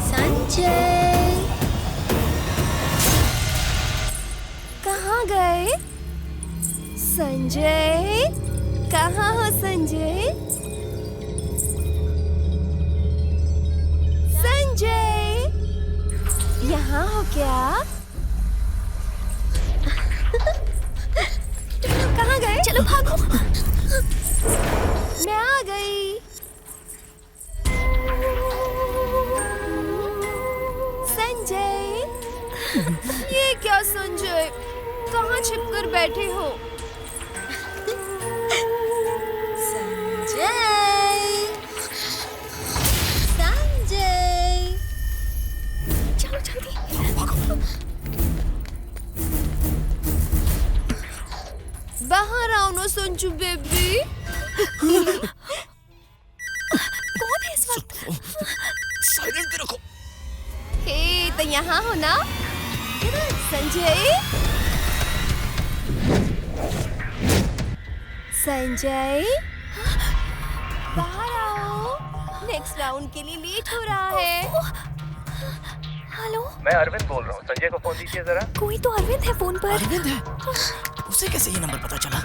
संजय, कहाँ गए? संजय, कहाँ हो संजय? संजय, यहाँ हो क्या? कहाँ गए? चलो भागो। मैं आ गई। संजय, ये क्या संजय? कहाँ छिपकर बैठे हो? संजय, संजय, चलो जल्दी। बाहर आओ ना संजू बेबी। कौन है इस वक्त? साइलेंट पे रखो। हे, तो यहाँ हो ना? संजय, संजय, बाहर आओ। नेक्स्ट राउंड के लिए लेट हो रहा है। हेलो, मैं अरविंद बोल रहा हूँ, संजय को फोन दीजिए जरा। कोई तो अरविंद है फोन पर। अरविंद है? उसे कैसे ये नंबर पता चला?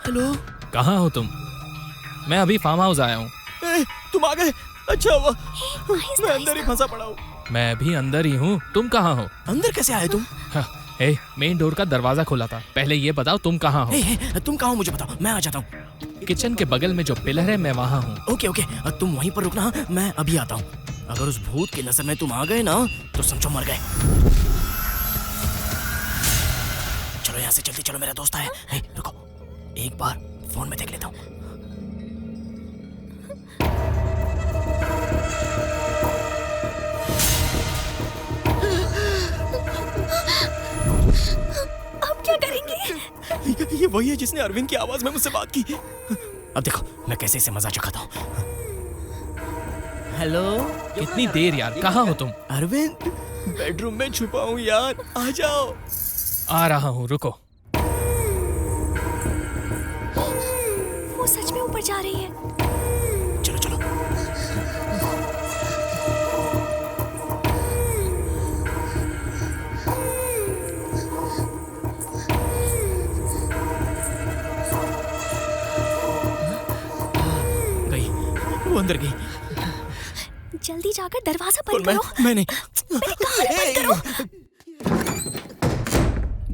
हेलो, कहाँ हो तुम? मैं अभी फार्म हाउस आया हूँ। तुम आ गए? अच्छा हुआ, मैं अंदर ही फंसा पड़ा हूँ। मैं भी अंदर ही हूँ, तुम कहाँ हो? अंदर कैसे आए तुम? मेन डोर का दरवाजा खुला था। पहले ये बताओ तुम कहाँ हो? तुम कहाँ हो मुझे बताओ, मैं आ जाता हूँ। किचन के बगल में जो पिलर है मैं वहाँ हूँ। ओके ओके, तुम वहीं पर रुकना, मैं अभी आता हूँ। अगर उस भूत की नजर में तुम आ गए ना तो समझो मर गए। चलो यहाँ से जल्दी चलो, मेरा दोस्त है। रुको, एक बार फोन में देख लेता हूँ। अब क्या करेंगे? ये वही है जिसने अरविंद की आवाज में मुझसे बात की। अब देखो मैं कैसे इसे मजा चखाता हूँ। हेलो, कितनी देर यार, कहाँ हो तुम? अरविंद, बेडरूम में छुपा हूँ यार, आ जाओ। आ रहा हूँ, रुको। वो सच में ऊपर जा रही है। चलो चलो। गई, वो अंदर गई। जल्दी जाकर दरवाजा बंद मैं करो। मैंने मैंने कहा ना बंद करो।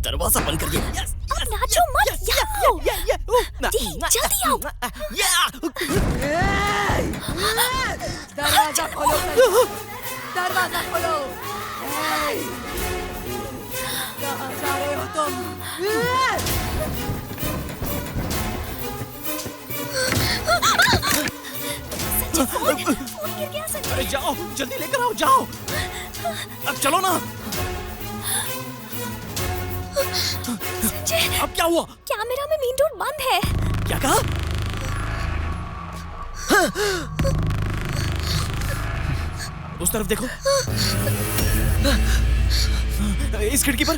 दरवाजा बंद कर दिया। अब नाचो मत, यहाँ आओ। जल्दी आओ। दरवाजा खोलो, दरवाजा खोलो। कहाँ जा रहे हो तुम? फोन गिर गया संजय। अरे जाओ, जल्दी लेकर आओ, जाओ। अब चलो ना। संजय, अब क्या हुआ? कैमरा में मेन डोर बंद है। क्या कहा? उस तरफ देखो, इस खिड़की पर।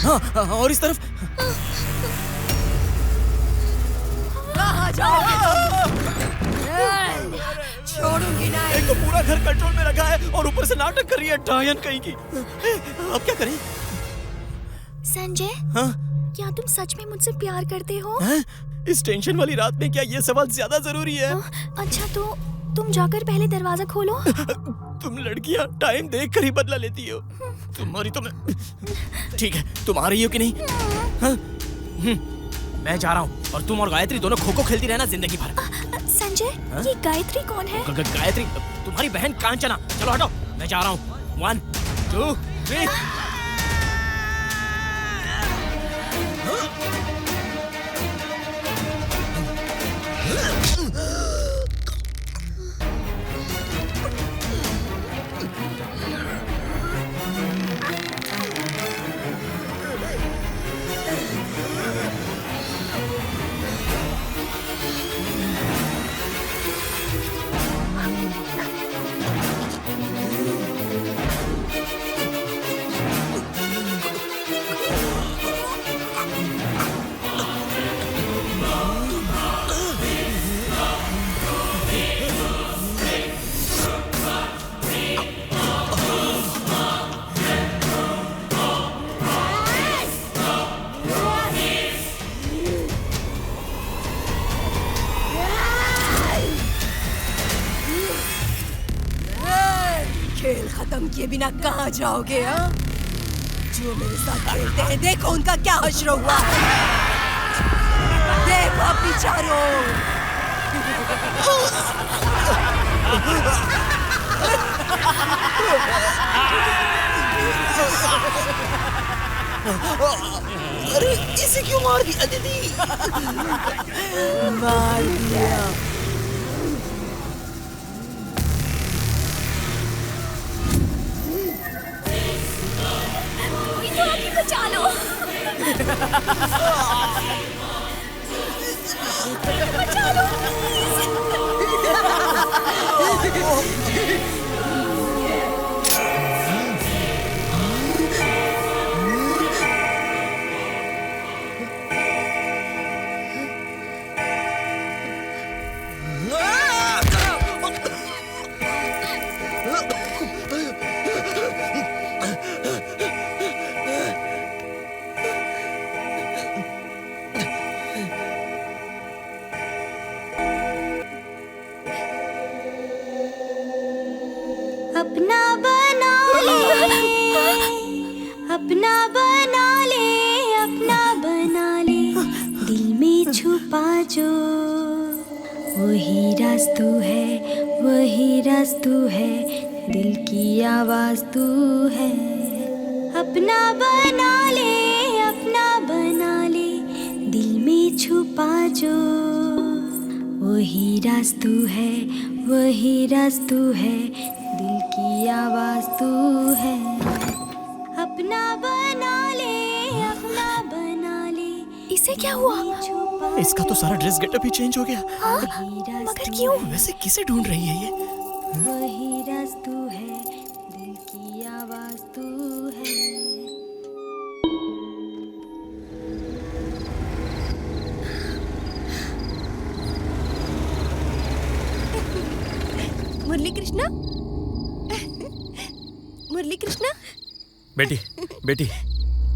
हाँ, और इस तरफ। कहाँ जाओगे तुम? छोड़ूंगी नहीं। एक तो पूरा घर कंट्रोल में रखा है और ऊपर से नाटक कर रही है डायन कहीं की। अब क्या करें? संजय, हाँ? क्या तुम सच में मुझसे प्यार करते हो? इस टेंशन वाली रात में क्या ये सवाल ज्यादा जरूरी है? अच्छा तो तुम जाकर पहले दरवाजा खोलो। तुम लड़कियां टाइम देख कर ही बदला लेती हो। तुम्हारी तो मैं ठीक है, तुम आ रही हो कि नहीं? हाँ? मैं जा रहा हूँ और तुम और गायत्री दोनों खो खो खेलती रहना जिंदगी भर। संजय, ये गायत्री कौन है? गायत्री तुम्हारी बहन कांचना। चलो हटो, मैं जा रहा हूँ। 1 2 3। खेल खत्म किए बिना कहाँ जाओगे? हाँ, जो मेरे साथ खेलते हैं देखो उनका क्या हश्र हुआ है। देखो बेचारों। अरे इसे क्यों मार दिया दीदी? मार दिया। बचा लो। बचा लो। अपना बना ले, अपना बना ले, अपना बना ले, दिल में छुपा जो वही राज तू है, वही राज तू है, दिल की आवाज तू है। अपना बना ले, अपना बना ले, दिल में छुपा जो वही राज तू है, वही राज तू है, दिल की आवाज तू है। अपना बना ले, अपना बना ले। इसे क्या हुआ? इसका तो सारा ड्रेस गेटअप ही चेंज हो गया। हाँ? मगर क्यों? वैसे किसे ढूंढ रही है ये? वही राज तू है, दिल की आवाज तू है। मुरली कृष्णा, मुरली कृष्णा। बेटी बेटी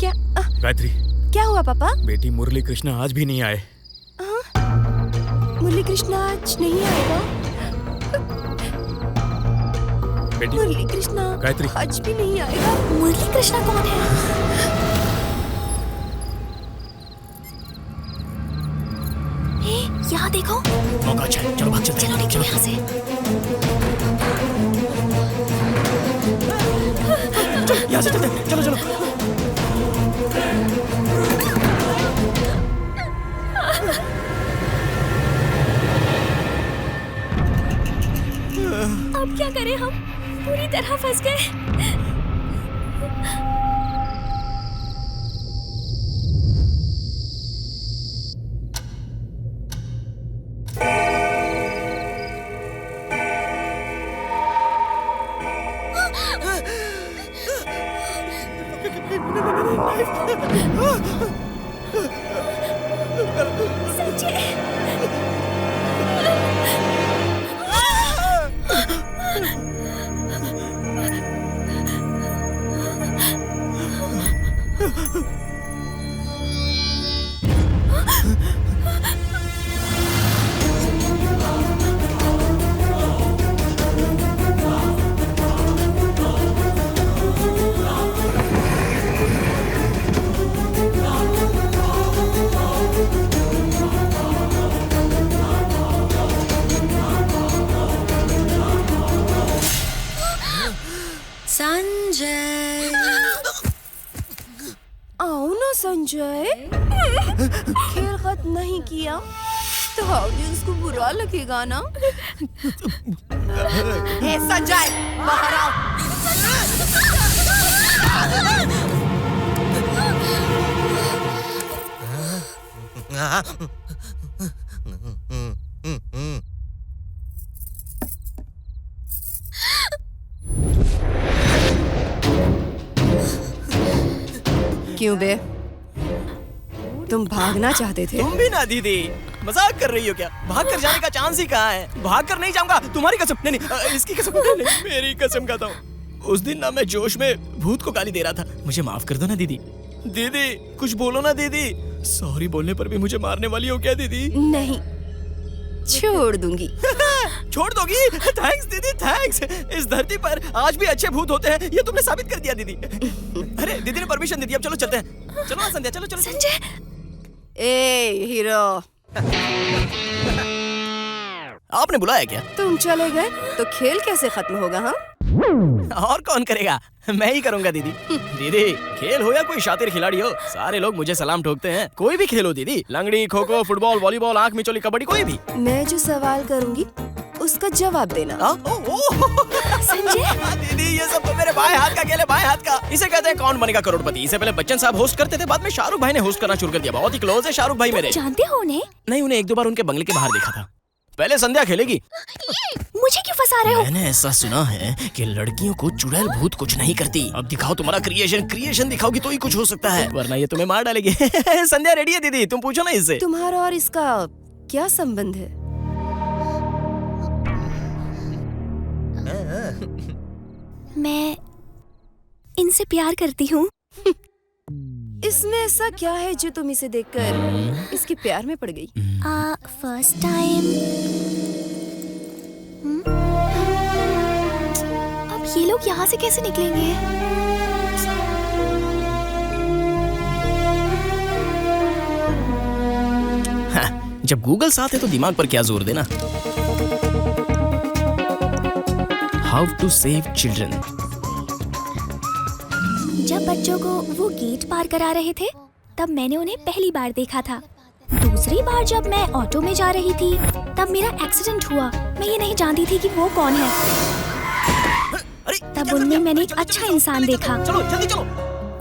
क्या गायत्री, क्या हुआ पापा? बेटी मुरली कृष्णा आज भी नहीं आए। मुरली कृष्णा आज नहीं आएगा? बेटी मुरली कृष्णा गायत्री आज भी नहीं आएगा। मुरली कृष्णा कौन है? यहाँ देखो। मौका अच्छा है, चलो भाग चलते हैं। चलो निकलो यहाँ से। यहाँ से चलते हैं, चलो चलो। अब क्या करें हम? पूरी तरह फंस गए। संजय खेल खत्म नहीं किया तो ऑडियंस को बुरा लगेगा ना। ए संजय बाहर आओ। क्यों बे, तुम भागना चाहते थे? तुम भी ना दीदी, मजाक कर रही हो क्या? भाग कर जाने का चांस ही कहाँ है? भाग कर नहीं जाऊंगा, तुम्हारी कसम। नहीं नहीं, इसकी कसम नहीं, मेरी कसम खाता हूँ। उस दिन ना मैं जोश में भूत को गाली दे रहा था। मुझे माफ कर दो ना दीदी। दीदी कुछ बोलो ना दीदी। सॉरी बोलने पर भी मुझे मारने वाली हो क्या दीदी? नहीं, छोड़ दूंगी। छोड़ दोगी? थैंक्स दीदी, थैंक्स। इस धरती पर आज भी अच्छे भूत होते हैं, ये तुमने साबित कर दिया दीदी। अरे दीदी ने परमिशन दे दी, अब चलो चलते हैं। चलो ना संध्या, चलो चलो। संजय, ए हीरो, आपने बुलाया क्या? तुम चले गए तो खेल कैसे खत्म होगा? हाँ, और कौन करेगा? मैं ही करूंगा दीदी। दीदी खेल हो या कोई शातिर खिलाड़ी हो, सारे लोग मुझे सलाम ठोकते हैं। कोई भी खेल हो दीदी, लंगड़ी, खो खो, फुटबॉल, वॉलीबॉल, आंख मिचौली, कबड्डी, कोई भी। मैं जो सवाल करूंगी उसका जवाब देना। संजय दीदी, ये सब तो मेरे बाएं हाथ का खेल है, बाएं हाथ का। इसे कहते हैं कौन बनेगा करोड़पति। इसे पहले बच्चन साहब होस्ट करते थे, बाद में शाहरुख भाई ने होस्ट करना शुरू कर दिया। बहुत ही क्लोज है शाहरुख भाई मेरे। जानते हो उन्हें? नहीं, उन्हें एक दो बार उनके बंगले के बाहर देखा था। पहले संध्या खेलेगी। मुझे क्यों फंसा रहे हो? मैंने ऐसा सुना है कि लड़कियों को चुड़ैल भूत कुछ नहीं करती। अब दिखाओ तुम्हारा क्रिएशन दिखाओगी तो ही कुछ हो सकता है, वरना ये तुम्हें मार डालेगी। संध्या रेडी है दीदी, तुम पूछो ना इससे। तुम्हारा और इसका क्या संबंध है? मैं इनसे प्यार करती हूँ। इसमें ऐसा क्या है जो तुम इसे देखकर इसके प्यार में पड़ गई? First time. अब ये लोग यहाँ से कैसे निकलेंगे? हाँ, जब गूगल साथ है तो दिमाग पर क्या जोर देना। How to save children. जब बच्चों को वो गेट पार करा रहे थे, तब मैंने उन्हें पहली बार देखा था। दूसरी बार जब मैं ऑटो में जा रही थी, तब मेरा एक्सीडेंट हुआ। मैं ये नहीं जानती थी कि वो कौन है। तब उनमें मैंने एक अच्छा इंसान देखा। चलो जल्दी चलो।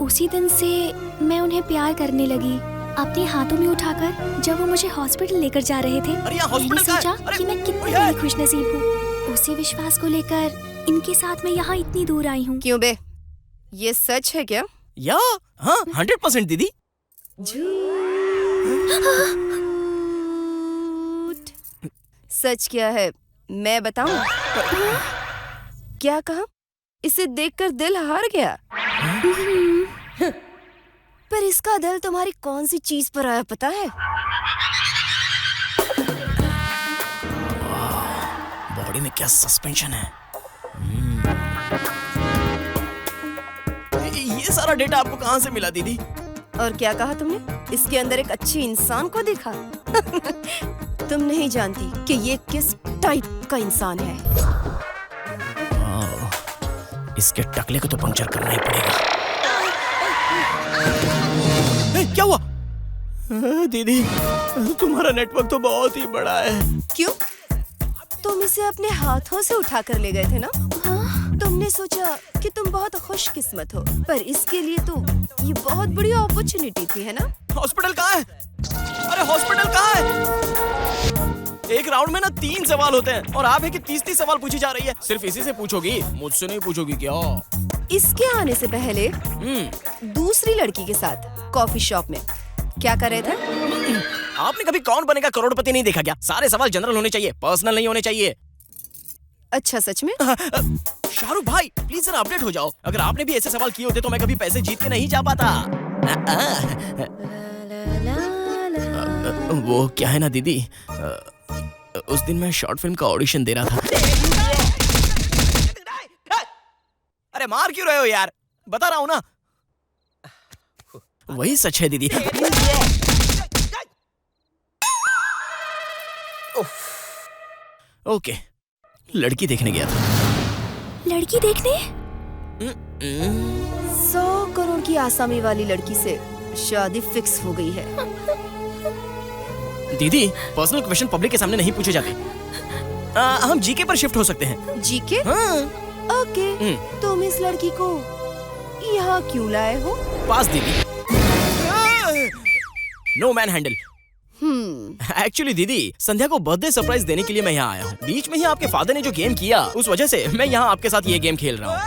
उसी दिन से मैं उन्हें प्यार करने लगी, अपने हाथों में उठाकर। जब वो मुझे हॉस्पिटल लेकर जा रहे थे, मैंने सोचा कि मैं कितनी बड़ी खुशनसीब हूँ। उसी विश्वास को लेकर इनके साथ मैं यहाँ इतनी दूर आई हूँ। क्यों बे, ये सच है क्या? या हाँ, 100% दीदी। सच क्या है मैं बताऊं? क्या कहा? इसे देखकर दिल हार गया। पर इसका दिल तुम्हारी कौन सी चीज पर आया पता है? बॉडी में क्या सस्पेंशन है। ये सारा डेटा आपको कहाँ से मिला दीदी? और क्या कहा तुमने? इसके अंदर एक अच्छे इंसान को देखा? तुम नहीं जानती कि ये किस टाइप का इंसान है। इसके टकले को तो पंक्चर करना ही पड़ेगा। क्या हुआ? दीदी तुम्हारा नेटवर्क तो बहुत ही बड़ा है। क्यों? तुम इसे अपने हाथों से उठा कर ले गए थे ना? हाँ? तुमने सोचा कि तुम बहुत खुशकिस्मत हो, पर इसके लिए तो ये बहुत बड़ी अपॉर्चुनिटी थी, है ना? हॉस्पिटल कहाँ है? अरे हॉस्पिटल कहाँ है? एक राउंड में ना 3 सवाल होते हैं और आप है कि 30 सवाल पूछी जा रही है। सिर्फ इसी से पूछोगी, मुझसे नहीं पूछोगी क्या? इसके आने से पहले दूसरी लड़की के साथ कॉफी शॉप में क्या कर रहे थे? आपने कभी कौन बनेगा करोड़पति नहीं देखा क्या? सारे सवाल जनरल होने चाहिए, पर्सनल नहीं होने चाहिए। अच्छा सच में? शाहरुख भाई प्लीज जरा अपडेट हो जाओ। अगर आपने भी ऐसे सवाल किए होते तो मैं कभी पैसे जीत के नहीं जा पाता। वो क्या है ना दीदी, उस दिन मैं शॉर्ट फिल्म का ऑडिशन दे रहा था। अरे मार क्यों रहे हो यार? बता रहा हूँ ना। वही सच है दीदी। ओके, लड़की देखने गया था। लड़की देखने? 100 करोड़ की आसामी वाली लड़की से शादी फिक्स हो गई है। दीदी, पर्सनल क्वेश्चन पब्लिक के सामने नहीं पूछे जाते। हम जीके पर शिफ्ट हो सकते हैं। जीके? हाँ। ओके। तुम इस लड़की को यहाँ क्यों लाए हो? पास दीदी। No man handle. एक्चुअली दीदी, संध्या को बर्थडे सरप्राइज देने के लिए मैं यहाँ आया हूँ। बीच में ही आपके फादर ने जो गेम किया, उस वजह से मैं यहाँ आपके साथ ये गेम खेल रहा हूँ।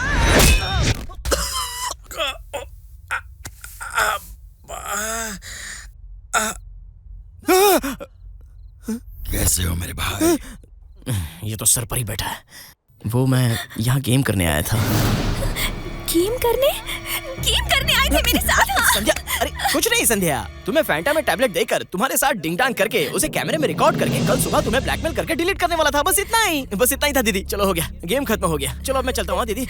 कैसे हो मेरे भाई? ये तो सर पर ही बैठा है। वो मैं यहाँ गेम करने आया था। गेम करने आए थे मेरे साथ? संध्या, अरे कुछ नहीं संध्या, तुम्हें फैंटा में टैबलेट देकर तुम्हारे साथ डिंग डांग करके उसे कैमरे में रिकॉर्ड करके कल सुबह तुम्हें ब्लैकमेल करके डिलीट करने वाला था। बस इतना ही था दीदी। चलो हो गया, गेम खत्म हो गया। चलो अब मैं चलता हूँ दीदी।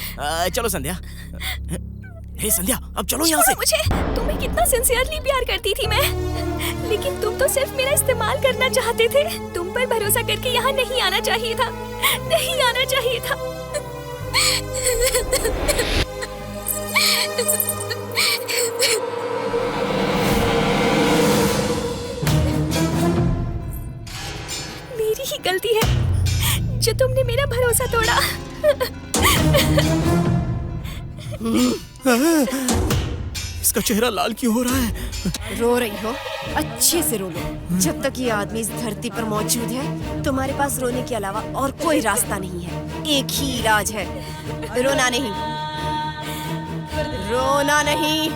चलो संध्या। हे संध्या, अब चलो यहाँ से। मुझे तुम्हें कितना सिंसियरली प्यार करती थी मैं, लेकिन तुम तो सिर्फ मेरा इस्तेमाल करना चाहते थे। तुम पर भरोसा करके यहाँ नहीं आना चाहिए था, नहीं आना चाहिए था। मेरी ही गलती है जो तुमने मेरा भरोसा तोड़ा। इसका चेहरा लाल क्यों हो रहा है? रो रही हो? अच्छे से रो लो। जब तक ये आदमी इस धरती पर मौजूद है, तुम्हारे पास रोने के अलावा और कोई रास्ता नहीं है। एक ही इलाज है, रोना नहीं, रोना नहीं।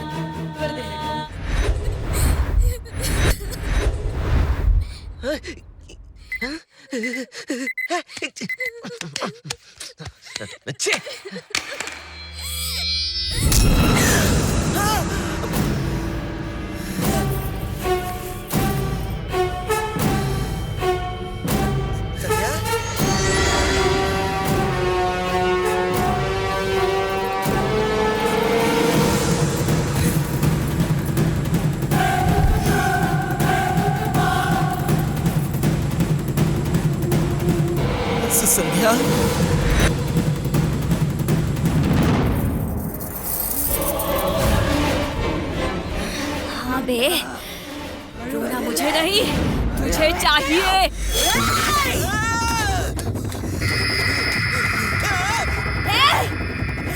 संध्या, हाँ बे, रोना मुझे नहीं, तुझे चाहिए।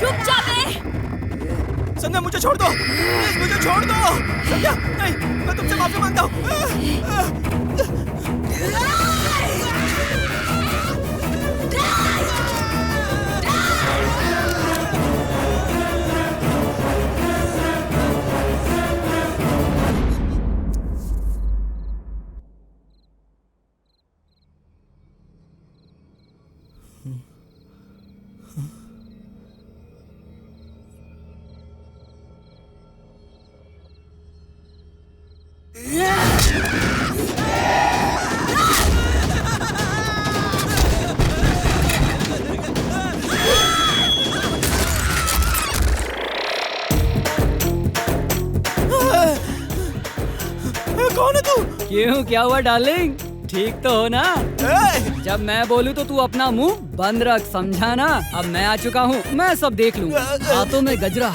रुक जा बे। संध्या मुझे छोड़ दो, प्लीज मुझे छोड़ दो। संध्या, नहीं, मैं तुमसे माफी मांगता हूँ। कौन है तू? क्यों, क्या हुआ डार्लिंग? ठीक तो हो ना? जब मैं बोलूँ तो तू अपना मुंह बंद रख, समझा ना? अब मैं आ चुका हूँ, मैं सब देख लूँ। हाथों में गजरा,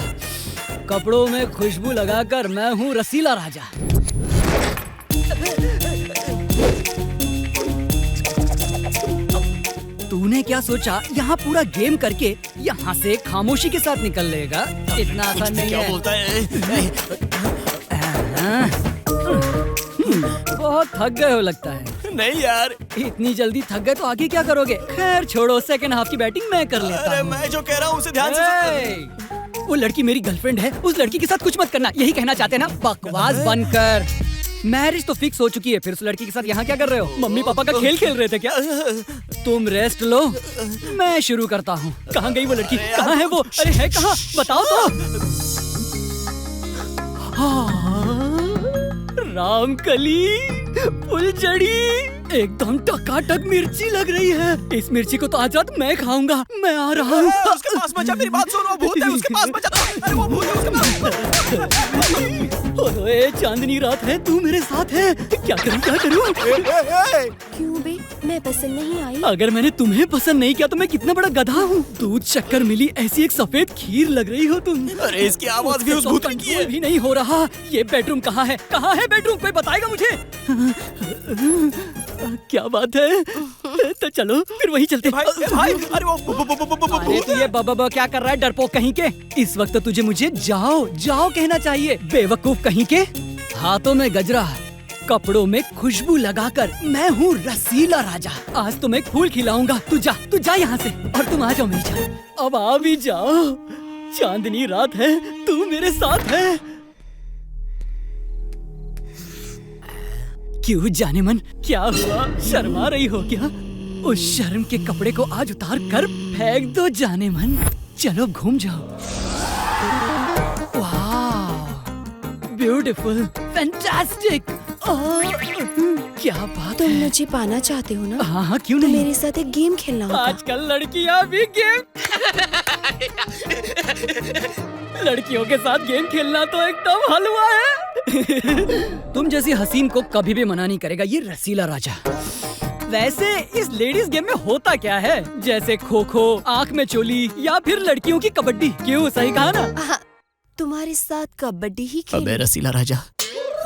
कपड़ों में खुशबू लगाकर मैं हूँ रसीला राजा। तूने क्या सोचा यहाँ पूरा गेम करके यहाँ से खामोशी के साथ निकल लेगा? इतना आसान नहीं है। क्या बोलता है? बहुत थक गए हो लगता है। नहीं यार, इतनी जल्दी थक गए तो आगे क्या करोगे? खैर छोड़ो, सेकंड हाफ की बैटिंग मैं कर लेता हूँ। मैं जो कह रहा हूँ उसे ध्यान से। वो लड़की मेरी गर्लफ्रेंड है, उस लड़की के साथ कुछ मत करना, यही कहना चाहते हैं ना? बकवास बंद कर। मैरिज तो फिक्स हो चुकी है, फिर उस लड़की के साथ यहाँ क्या कर रहे हो? मम्मी पापा का खेल खेल रहे थे क्या? तुम रेस्ट लो, मैं शुरू करता हूँ। कहाँ गई वो लड़की? कहाँ है वो? अरे है कहाँ? बताओ तो। रामकली, फुलझड़ी, एकदम टकाटक मिर्ची लग रही है। इस मिर्ची को तो आज रात मैं खाऊंगा। मैं आ रहा हूँ। उसके पास बचा, मेरी बात सुनो, वो भूत है उसके पास बचा। अरे वो भूत है उसके पास। ओए चांदनी रात है, तू मेरे साथ है, क्या करूं क्या करूं? क्यों बे, मैं पसंद नहीं आई? अगर मैंने तुम्हें पसंद नहीं किया तो मैं कितना बड़ा गधा हूँ। दूध शक्कर मिली ऐसी एक सफेद खीर लग रही हो तुम। अरे इसकी आवाज भी उस भूत की है। भी नहीं हो रहा। ये बेडरूम कहाँ है? कहाँ है बेडरूम? कोई बताएगा मुझे? क्या बात है? तो चलो फिर वही चलते। भाई अरे वो अरे तू ये बाबा क्या कर रहा है डरपोक कहीं के? इस वक्त तुझे मुझे जाओ जाओ कहना चाहिए, बेवकूफ कहीं के। हाथों में गजरा, कपड़ों में खुशबू लगाकर मैं हूँ रसीला राजा। आज तुम्हें एक फूल खिलाऊंगा। तू जा यहाँ से, और तुम आ जाओ मेरी जान। अब आ भी जाओ, चांदनी रात है, तू मेरे साथ है। क्यों जाने मन, क्या हुआ? शर्मा रही हो क्या? उस शर्म के कपड़े को आज उतार कर फेंक दो जाने मन। चलो घूम जाओ। Beautiful, fantastic. क्या बात तुम है? मुझे पाना चाहते हो ना? हाँ क्यों तो नहीं? मेरे साथ एक गेम खेलना होगा। आजकल लड़कियां भी गेम लड़कियों के साथ गेम खेलना तो एकदम हलवा है। तुम जैसी हसीन को कभी भी मना नहीं करेगा ये रसीला राजा। वैसे इस लेडीज गेम में होता क्या है? जैसे खो खो, आँख में चोली, या फिर लड़कियों की कबड्डी। क्यों, सही कहा ना? तुम्हारे साथ कबड्डी ही खेल। अबे रसीला राजा,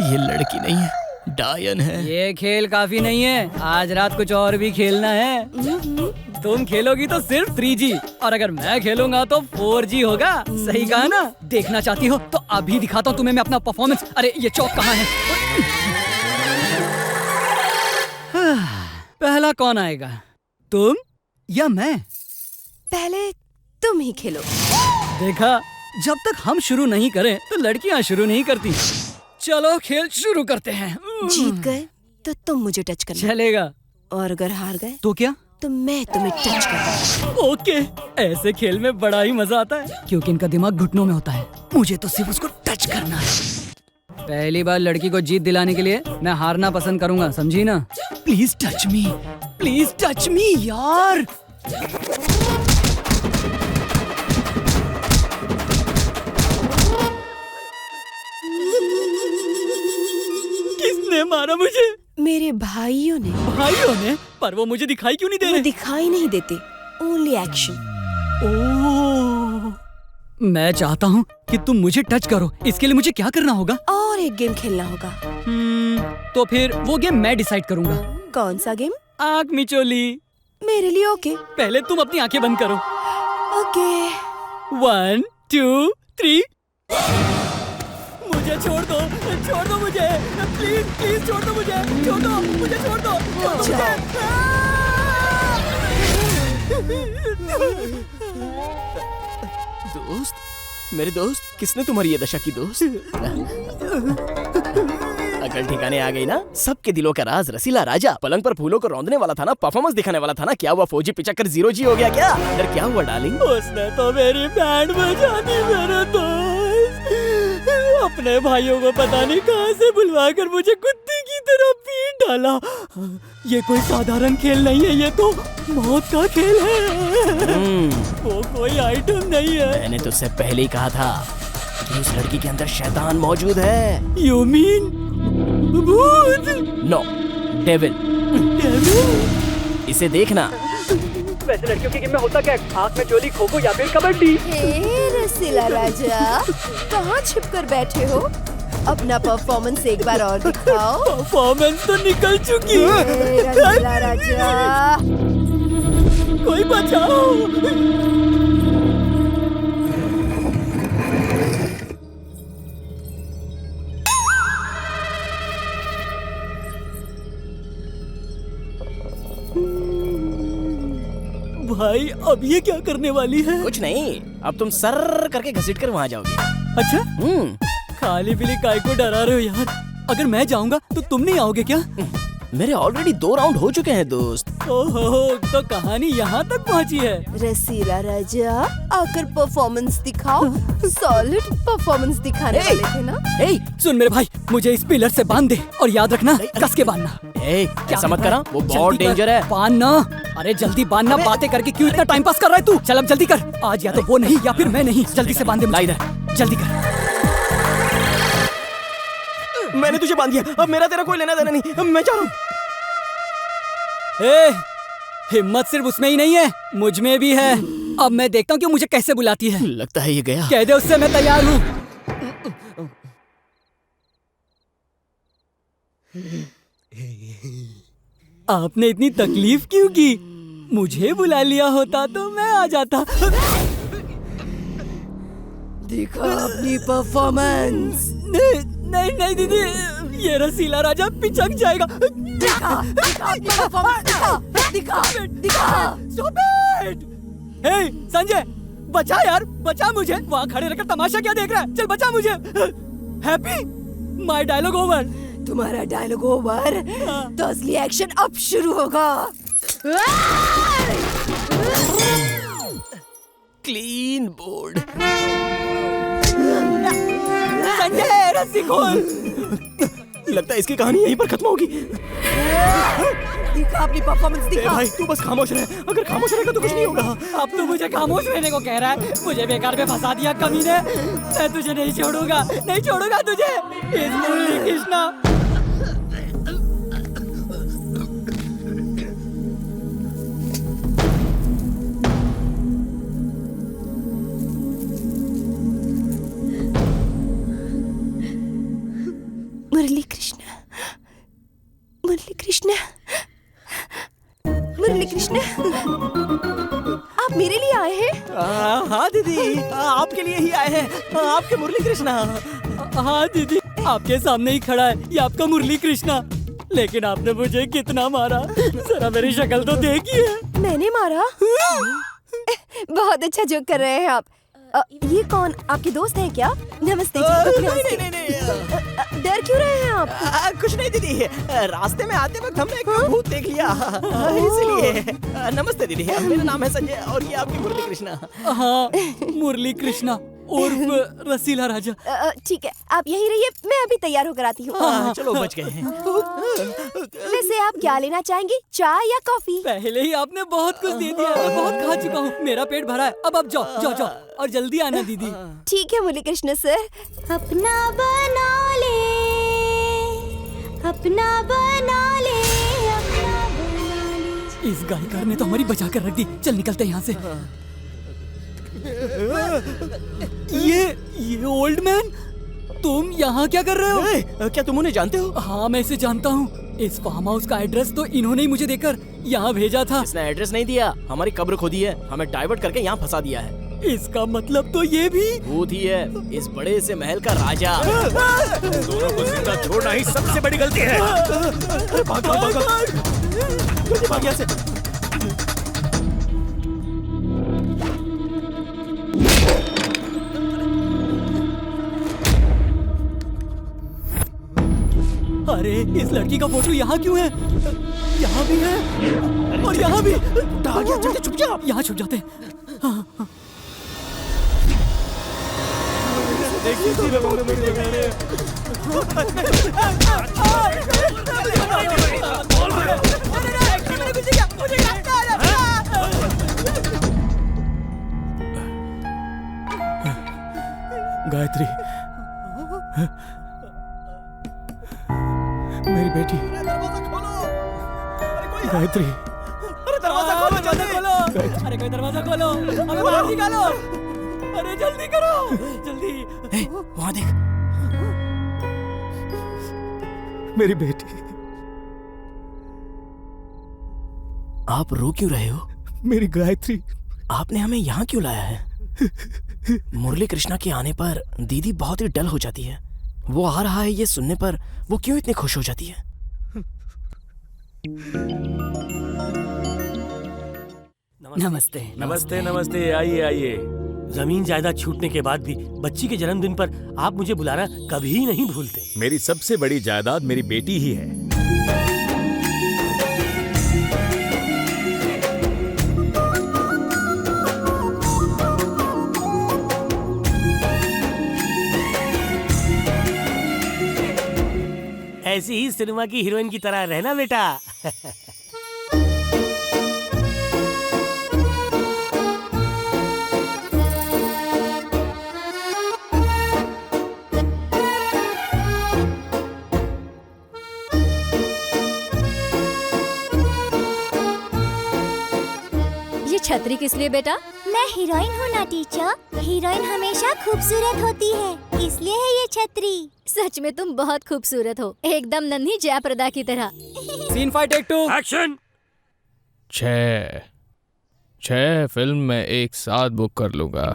ये लड़की नहीं है, डायन है। ये खेल काफी नहीं है, आज रात कुछ और भी खेलना है। तुम खेलोगी तो सिर्फ 3G, और अगर मैं खेलूंगा तो 4G होगा। सही कहा ना? देखना चाहती हो तो अभी दिखाता हूँ तुम्हें मैं अपना परफॉर्मेंस। अरे ये चौक कहाँ है? पहला कौन आएगा, तुम या मैं? पहले तुम ही खेलो। देखा, जब तक हम शुरू नहीं करें तो लड़कियां शुरू नहीं करती। चलो खेल शुरू करते हैं। जीत गए तो तुम मुझे टच करना। चलेगा। और अगर हार गए तो क्या? तो मैं तुम्हें टच करूंगा। ओके, ऐसे खेल में बड़ा ही मजा आता है, क्योंकि इनका दिमाग घुटनों में होता है। मुझे तो सिर्फ उसको टच करना है। पहली बार लड़की को जीत दिलाने के लिए मैं हारना पसंद करूंगा, समझी ना? Please touch me, please touch me यार। किसने मारा मुझे? मेरे भाइयों ने। भाइयों ने? पर वो मुझे दिखाई क्यों नहीं दे रहे? वो दिखाई नहीं देते, ओनली एक्शन। ओह, मैं चाहता हूँ कि तुम मुझे टच करो। इसके लिए मुझे क्या करना होगा? और एक गेम खेलना होगा। तो फिर वो गेम मैं डिसाइड करूँगा। कौन सा गेम? आँख मिचोली। मेरे लिए ओके। पहले तुम अपनी आंखें बंद करो। ओके। 1 2 3। मुझे छोड़ दो मुझे, प्लीज प्लीज छोड़ दो मुझे, छोड़ दो मुझे, छोड़ दो मुझे। दोस्त, मेरे दोस्त, किसने तुम्हारी ये दशा की दोस्त? अकल ठिकाने आ गई ना? सबके दिलों का राज रसीला राजा पलंग पर फूलों को रौंदने वाला था ना, परफॉर्मेंस दिखाने वाला था ना। क्या हुआ, 4G पिचक्कर 0G हो गया क्या? अंदर क्या हुआ डार्लिंग? उसने तो मेरी बैंड बजा दी मेरे दोस्त। अपने भाइयों को पता नहीं कहाँ से बुलवा कर मुझे कुत्ते की तरह पीट डाला। ये कोई साधारण खेल नहीं है, ये तो मौत का खेल है। वो कोई आइटम नहीं है। मैंने तुझसे पहले ही कहा था कि उस लड़की के अंदर शैतान मौजूद है। You mean भूत? No, devil. इसे देखना। वैसे लड़कियों की गेम में होता क्या है? आँख में चोली, खो खो या फिर कबड्डी। हे रसीला राजा, कहाँ छिप कर बैठे हो? अपना परफॉर्मेंस एक बार और दिखाओ। परफॉर्मेंस तो निकल चुकी है। रसीला राजा, कोई बचाओ। भाई अब ये क्या करने वाली है? कुछ नहीं, अब तुम सर करके घसीट कर वहाँ जाओगी। अच्छा, खाली पीली काय को डरा रहे हो यार? अगर मैं जाऊंगा तो तुम नहीं आओगे क्या? मेरे ऑलरेडी 2 राउंड हो चुके हैं दोस्त। ओहो, तो कहानी यहाँ तक पहुँची है। रसीला राजा, आकर परफॉर्मेंस दिखाओ। सॉलिड परफॉर्मेंस दिखाने वाले थे ना? सुन मेरे भाई, मुझे इस पिलर से बांध दे, और याद रखना कस के बांधना। ऐसा मत करा, वो बहुत डेंजर है। बांधना। अरे जल्दी बांधना, बातें करके क्यों इतना टाइम पास कर रहा है तू? चल अब जल्दी कर, आज या तो वो नहीं या फिर मैं नहीं। जल्दी से बांध दे, जल्दी कर। मैंने तुझे बांध दिया, अब मेरा तेरा कोई लेना देना नहीं, अब मैं जा रहा हूँ। हिम्मत सिर्फ उसमें ही नहीं है, मुझ में भी है। अब मैं देखता हूँ कि मुझे कैसे बुलाती है। लगता है ये गया। कह दे उससे मैं तैयार हूँ। आपने इतनी तकलीफ क्यों की? मुझे बुला लिया होता तो मैं आ जाता। दिखा अपनी परफॉर्मेंस। नहीं नहीं दीदी, ये रसीला राजा पिचक जाएगा। दिखा दिखा दिखा। Stop it! हे संजय, बचा यार, बचा मुझे। वहाँ खड़े रहकर तमाशा क्या देख रहा है? चल बचा मुझे। Happy, my dialogue over. तुम्हारा डायलॉग ओवर तो असली एक्शन अब शुरू होगा। Clean board. संजय रस्सी खोल। लगता है इसकी कहानी यहीं पर खत्म होगी। दिखा अपनी परफॉर्मेंस दिखा। भाई तू बस खामोश रह, अगर खामोश रहेगा तो कुछ नहीं होगा। अब तो मुझे खामोश रहने को कह रहा है। मुझे बेकार में फंसा दिया कमीने। मैं तुझे नहीं छोड़ूंगा, नहीं छोड़ूंगा तुझे। इस मुरली कृष्णा। मुरली कृष्णा, मुरली कृष्णा, मुरली कृष्णा, आप मेरे लिए आए हैं? हाँ दीदी, आपके लिए ही आए हैं, आपके मुरली कृष्णा। हाँ दीदी, आपके सामने ही खड़ा है ये आपका मुरली कृष्णा। लेकिन आपने मुझे कितना मारा, जरा मेरी शक्ल तो देखिए। मैंने मारा? बहुत अच्छा जोक कर रहे हैं आप। ये कौन, आपके दोस्त हैं क्या? नमस्ते जी। नहीं। डर क्यों रहे हैं आप? कुछ नहीं दीदी, रास्ते में आते वक्त हमने एक भूत देख लिया, इसलिए। नमस्ते दीदी, मेरा नाम है संजय और ये आपकी मुरली कृष्णा। हाँ, मुरली कृष्णा उर्फ रसीला राजा। ठीक है, आप यहीं रहिए, मैं अभी तैयार होकर आती हूँ। चलो बच गए हैं। वैसे आप क्या लेना चाहेंगी, चाय या कॉफी? पहले ही आपने बहुत कुछ दे दिया, मैं बहुत खा चुका हूँ, मेरा पेट भरा है। अब जाओ जाओ जाओ और जल्दी आना दीदी। ठीक है मुरली कृष्ण सर। अपना बना ले, अपना बना ले, अपना बना ले। इस गायकार ने तो हमारी बचा कर रख दी। चल निकलते हैं यहाँ से। ये ओल्ड मैन, तुम यहाँ क्या कर रहे हो? क्या तुम उन्हें जानते हो? हाँ मैं इसे जानता हूँ। इस फार्म हाउस का एड्रेस तो इन्होंने ही मुझे देकर यहाँ भेजा था। इसने एड्रेस नहीं दिया, हमारी कब्र खोदी है, हमें डाइवर्ट करके यहाँ फंसा दिया है। इसका मतलब तो ये भी भूत ही है, इस बड़े से महल का राजा। दोनों को जिंदा छोड़ना ही सबसे बड़ी गलती है। भाग यहाँ से। अरे इस लड़की का फोटो यहाँ क्यों है? यहाँ भी है और यहाँ भी। जल्दी छुप जा। यहाँ छुप जाते हैं। गायत्री, मेरी बेटी गायत्री। अरे दरवाजा खोलो, जल्दी खोलो। अरे कोई दरवाजा खोलो, हमें बाहर निकालो। अरे जल्दी करो, जल्दी। वहाँ देख, मेरी बेटी। आप रो क्यों रहे हो? मेरी गायत्री। आपने हमें यहाँ क्यों लाया है? मुरली कृष्णा के आने पर दीदी बहुत ही डल हो जाती है। वो आ रहा है ये सुनने पर वो क्यों इतनी खुश हो जाती है? नमस्ते। नमस्ते नमस्ते, आइए आइए। जमीन जायदाद छूटने के बाद भी बच्ची के जन्मदिन पर आप मुझे बुलाना कभी नहीं भूलते। मेरी सबसे बड़ी जायदाद मेरी बेटी ही है। ऐसी ही सिनेमा की हीरोइन की तरह रहना बेटा। छतरी किस लिए बेटा? मैं हीरोइन हूँ ना टीचर। हीरोइन हमेशा खूबसूरत होती है, इसलिए है ये छतरी। सच में तुम बहुत खूबसूरत हो, एकदम नन्ही जयाप्रदा की तरह। Scene 5 take 2 action. 6 फिल्म मैं एक साथ बुक कर लूंगा।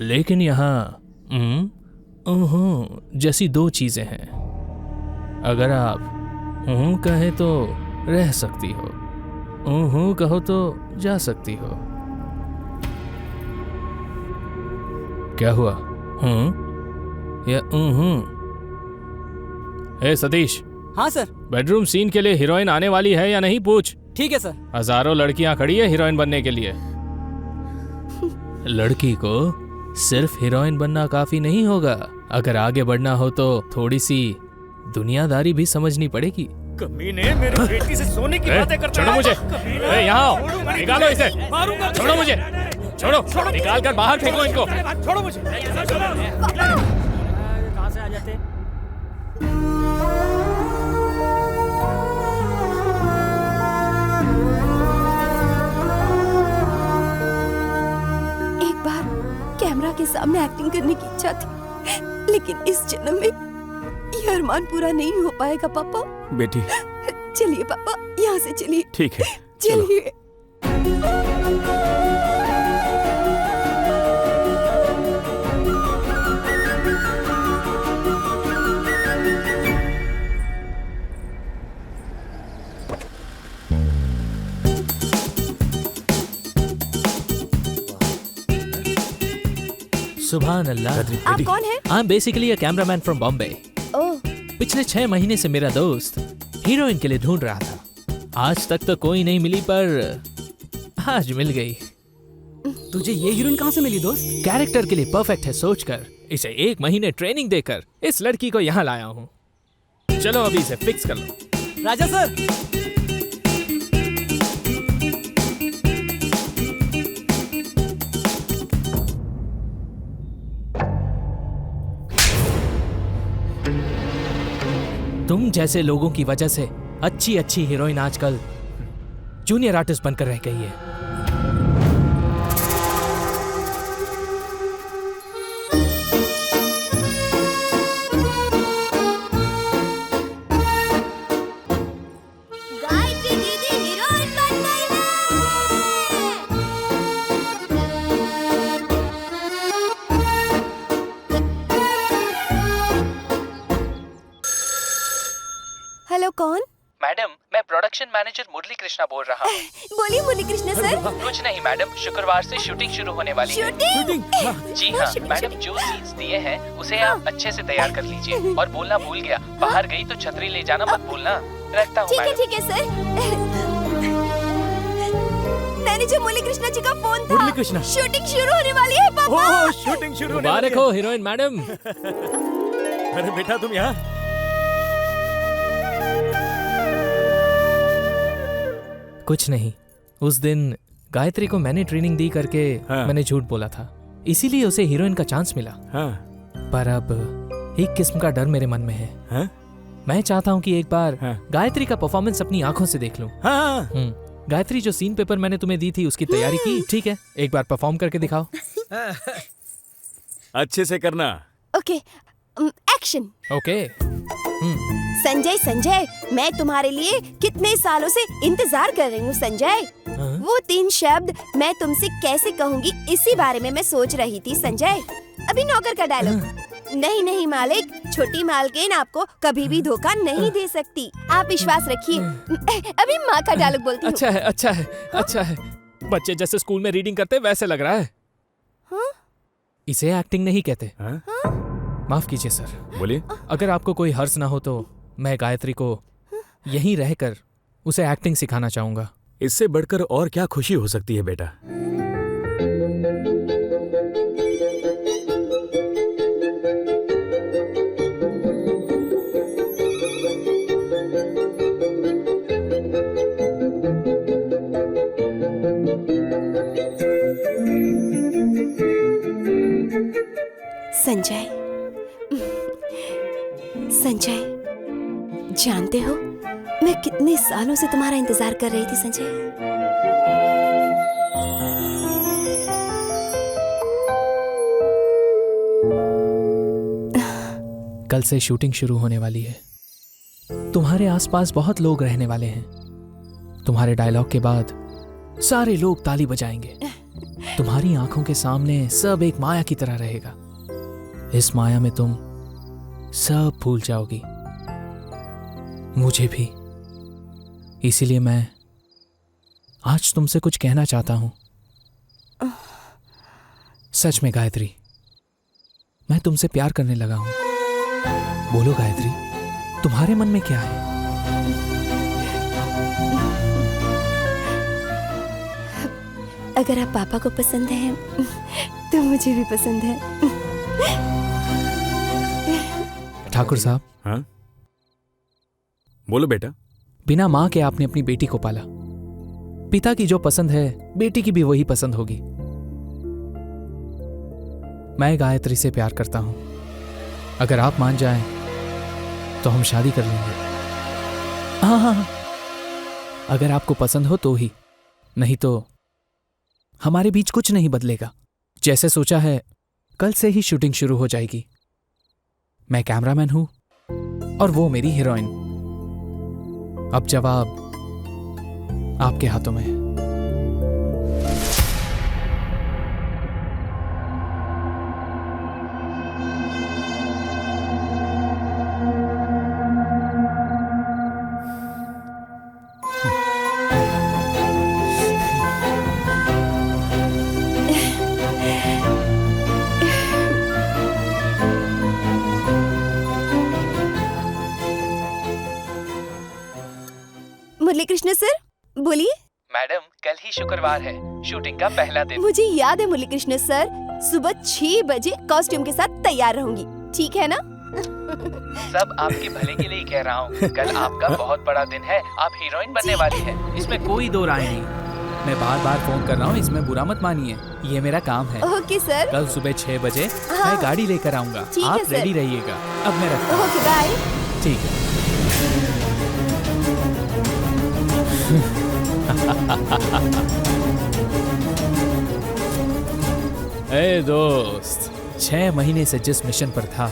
लेकिन यहाँ जैसी 2 चीजें हैं। अगर आप कहे तो रह सकती हो, कहो तो जा सकती हो। क्या हुआ? या हे सतीश। हाँ सर। बेडरूम सीन के लिए हीरोइन आने वाली है या नहीं पूछ। ठीक है सर। हजारों लड़कियां खड़ी है हीरोइन बनने के लिए। लड़की को सिर्फ हीरोइन बनना काफी नहीं होगा, अगर आगे बढ़ना हो तो थोड़ी सी दुनियादारी भी समझनी पड़ेगी। कमीने, मेरी बेटी से सोने की बातें करता है। छोड़ो मुझे। यहाँ आओ, निकालो इसे। छोड़ो मुझे। छोड़ो, निकाल कर बाहर फेंको इनको। छोड़ो मुझे। कहाँ से आ जाते? एक बार कैमरा के सामने एक्टिंग करने की इच्छा थी, लेकिन इस जन्म में ये अरमान पूरा नहीं हो पाएगा पापा। बेटी चलिए पापा, यहाँ से चलिए। ठीक है, चलिए। सुभान अल्लाह। आप कौन हैं? I am basically a cameraman from Bombay. Oh. पिछले 6 महीने से मेरा दोस्त हीरोइन के लिए ढूंढ रहा था। आज तक तो कोई नहीं मिली, पर आज मिल गई। तुझे ये हीरोइन कहाँ से मिली दोस्त? कैरेक्टर के लिए परफेक्ट है सोचकर इसे 1 महीने ट्रेनिंग देकर इस लड़की को यहाँ लाया हूँ। चलो अभी इसे फिक्स कर लो। राजा सर। तुम जैसे लोगों की वजह से अच्छी हीरोइन आजकल जूनियर आर्टिस्ट बनकर रह गई है। गायत्री दीदी हीरोइन बन गई है। हेलो, कौन? मैडम, मैं प्रोडक्शन मैनेजर मुरली कृष्णा बोल रहा हूँ। बोलिए मुरली कृष्णा सर। कुछ नहीं मैडम, शुक्रवार से शूटिंग शुरू होने वाली है। शूटिंग? जी हाँ मैडम, जो सीन्स दिए हैं उसे आप अच्छे से तैयार कर लीजिए। और बोलना भूल गया, बाहर गई तो छतरी ले जाना मत भूलना। रखता हूँ मैडम। ठीक है सर। मैनेजर मुरली कृष्णा जी का फोन था। मुरली कृष्णा। शूटिंग शुरू होने वाली है पापा। ओह, शूटिंग शुरू होने वाली मुबारक है। हो हीरोइन मैडम। अरे बेटा तुम यहाँ। कुछ नहीं, उस दिन गायत्री को मैंने ट्रेनिंग दी करके मैंने झूठ बोला था, इसीलिए उसे हीरोइन का चांस मिला। पर अब एक किस्म का डर मेरे मन में है। मैं चाहता हूँ कि एक बार गायत्री का परफॉर्मेंस अपनी आंखों से देख लूं। गायत्री, जो सीन पेपर मैंने तुम्हें दी थी उसकी तैयारी की? ठीक है, एक बार परफॉर्म करके दिखाओ। अच्छे से करना। Okay, action. ओके। संजय, मैं तुम्हारे लिए कितने सालों से इंतजार कर रही हूँ संजय। वो 3 शब्द मैं तुमसे कैसे कहूँगी, इसी बारे में मैं सोच रही थी संजय। अभी नौकर का डायलॉग। नहीं मालिक, छोटी मालकिन आपको कभी भी धोखा नहीं दे सकती, आप विश्वास रखिए। अभी माँ का डायलॉग बोलती हूँ। अच्छा है। बच्चे जैसे स्कूल में रीडिंग करते वैसे लग रहा है। इसे एक्टिंग नहीं कहते। माफ कीजिए सर। बोलिए। अगर आपको कोई हर्ज ना हो तो मैं गायत्री को यहीं रहकर उसे एक्टिंग सिखाना चाहूंगा। इससे बढ़कर और क्या खुशी हो सकती है बेटा। संजय, जानते हो, मैं कितने सालों से तुम्हारा इंतजार कर रही थी संजय। कल से शूटिंग शुरू होने वाली है। तुम्हारे आसपास बहुत लोग रहने वाले हैं। तुम्हारे डायलॉग के बाद सारे लोग ताली बजाएंगे। तुम्हारी आंखों के सामने सब एक माया की तरह रहेगा। इस माया में तुम सब भूल जाओगी, मुझे भी। इसीलिए मैं आज तुमसे कुछ कहना चाहता हूं। सच में गायत्री, मैं तुमसे प्यार करने लगा हूं। बोलो गायत्री, तुम्हारे मन में क्या है? अगर आप पापा को पसंद हैं तो मुझे भी पसंद है। ठाकुर साहब। हाँ? बोलो बेटा। बिना मां के आपने अपनी बेटी को पाला। पिता की जो पसंद है बेटी की भी वही पसंद होगी। मैं गायत्री से प्यार करता हूं। अगर आप मान जाएं तो हम शादी कर लेंगे। हाँ, अगर आपको पसंद हो तो ही, नहीं तो हमारे बीच कुछ नहीं बदलेगा। जैसे सोचा है कल से ही शूटिंग शुरू हो जाएगी। मैं कैमरामैन हूं और वो मेरी हीरोइन। अब जवाब आपके हाथों में है। मुरली कृष्ण सर, बोलिए। मैडम, कल ही शुक्रवार है, शूटिंग का पहला दिन। मुझे याद है मुरली कृष्ण सर, सुबह 6 बजे कॉस्ट्यूम के साथ तैयार रहूंगी, ठीक है ना? सब आपके भले के लिए ही कह रहा हूँ। कल आपका बहुत बड़ा दिन है, आप हीरोइन बनने वाली है। इसमें कोई दो राय नहीं। मैं बार बार फोन कर रहा हूँ, इसमें बुरा मत मानिए। ये मेरा काम है। Okay sir. कल सुबह 6 बजे मैं गाड़ी लेकर आऊंगा। आप रेडी रहिएगा। अब मैं रखता हूँ। Okay, bye. ठीक है। ए दोस्त, 6 महीने से जिस मिशन पर था,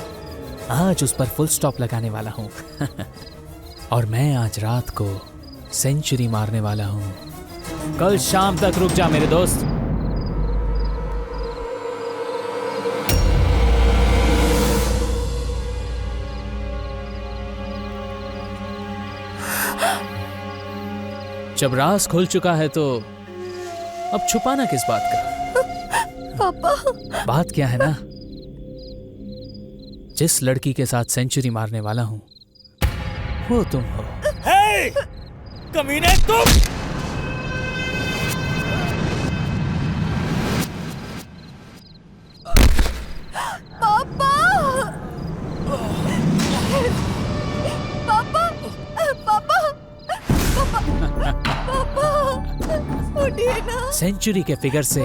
आज उस पर फुल स्टॉप लगाने वाला हूं। और मैं आज रात को सेंचुरी मारने वाला हूं। कल शाम तक रुक जा मेरे दोस्त। जब राज खुल चुका है तो अब छुपाना किस बात का? पापा। बात क्या है ना, जिस लड़की के साथ सेंचुरी मारने वाला हूं वो तुम हो। हे! कमीने तुम! पापा! पापा! पापा! पापा! उठिए ना। सेंचुरी के फिगर से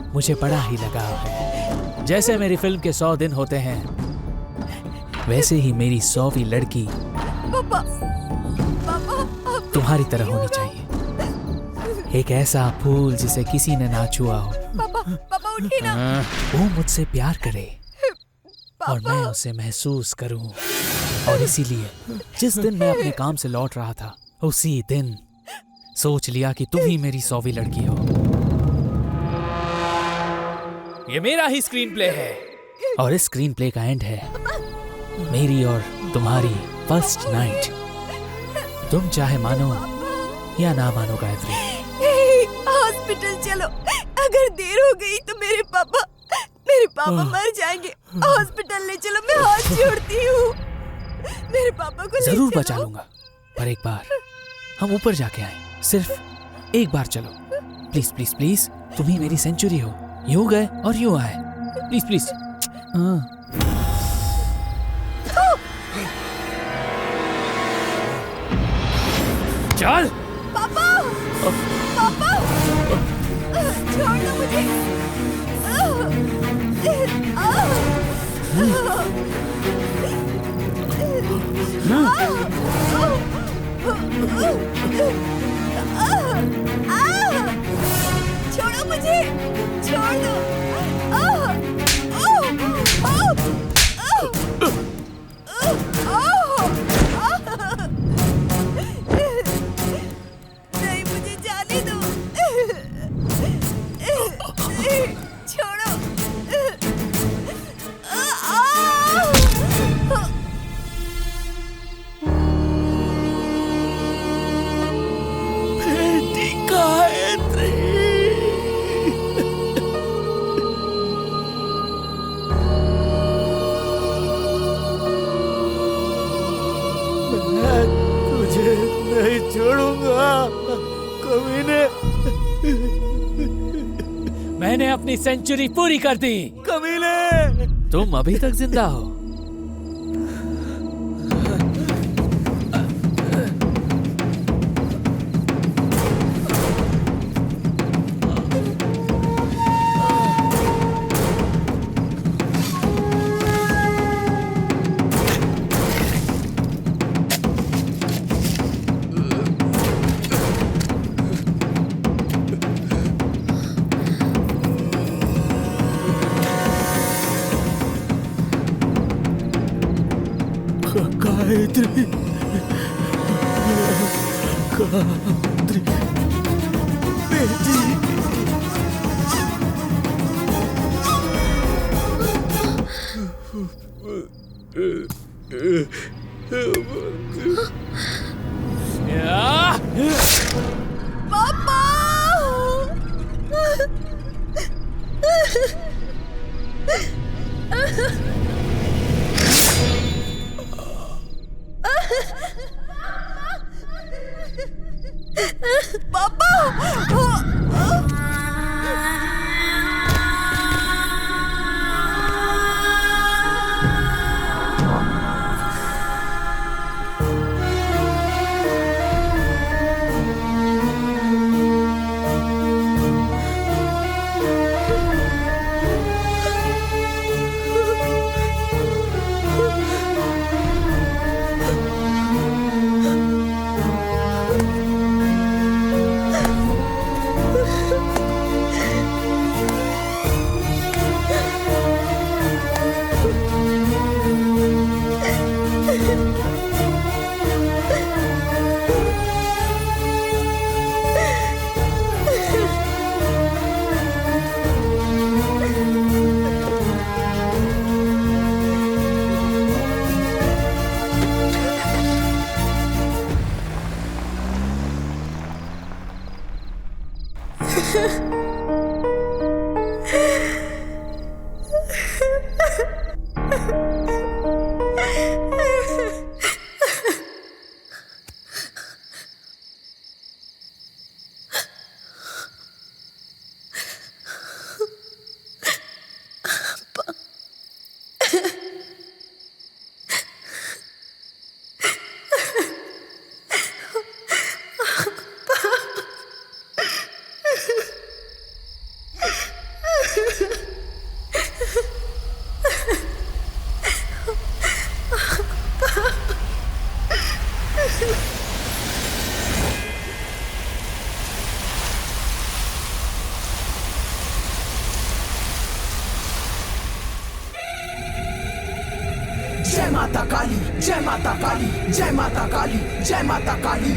मुझे बड़ा ही लगाव है। जैसे मेरी फिल्म के 100 दिन होते हैं, वैसे ही मेरी 100वीं लड़की पापा, तुम्हारी तरह होनी चाहिए। एक ऐसा फूल जिसे किसी ने ना छुआ हो। पापा उठिए ना। वो मुझसे प्यार करे और मैं उसे महसूस करूं। और इसीलिए जिस दिन मैं अपने काम से लौट रहा था, उसी दिन सोच लिया कि तुम ही मेरी 100वीं लड़की हो। ये मेरा ही स्क्रीन प्ले है और इस स्क्रीन प्ले का एंड है मेरी और तुम्हारी फर्स्ट नाइट। तुम चाहे मानो या ना मानो गायत्री। हॉस्पिटल चलो, अगर देर हो गई तो मेरे पापा मर जाएंगे। हॉस्पिटल ले चलो, मैं हाथ जोड़ती हूँ। मेरे पापा को जरूर बचा लूंगा, पर एक बार हम ऊपर जाके आए। सिर्फ एक बार चलो, प्लीज प्लीज प्लीज। तुम ही मेरी सेंचुरी हो। यूं गए और यूं आए। Please please. चल। पापा! पापा! छोड़ दो मुझे। नहीं छोड़ूंगा कमीने। मैंने अपनी सेंचुरी पूरी कर दी। कमीने तुम अभी तक जिंदा हो। गायत्री गायत्री बेटी। पापा जय माता काली, जय माता काली, जय माता काली, जय माता काली।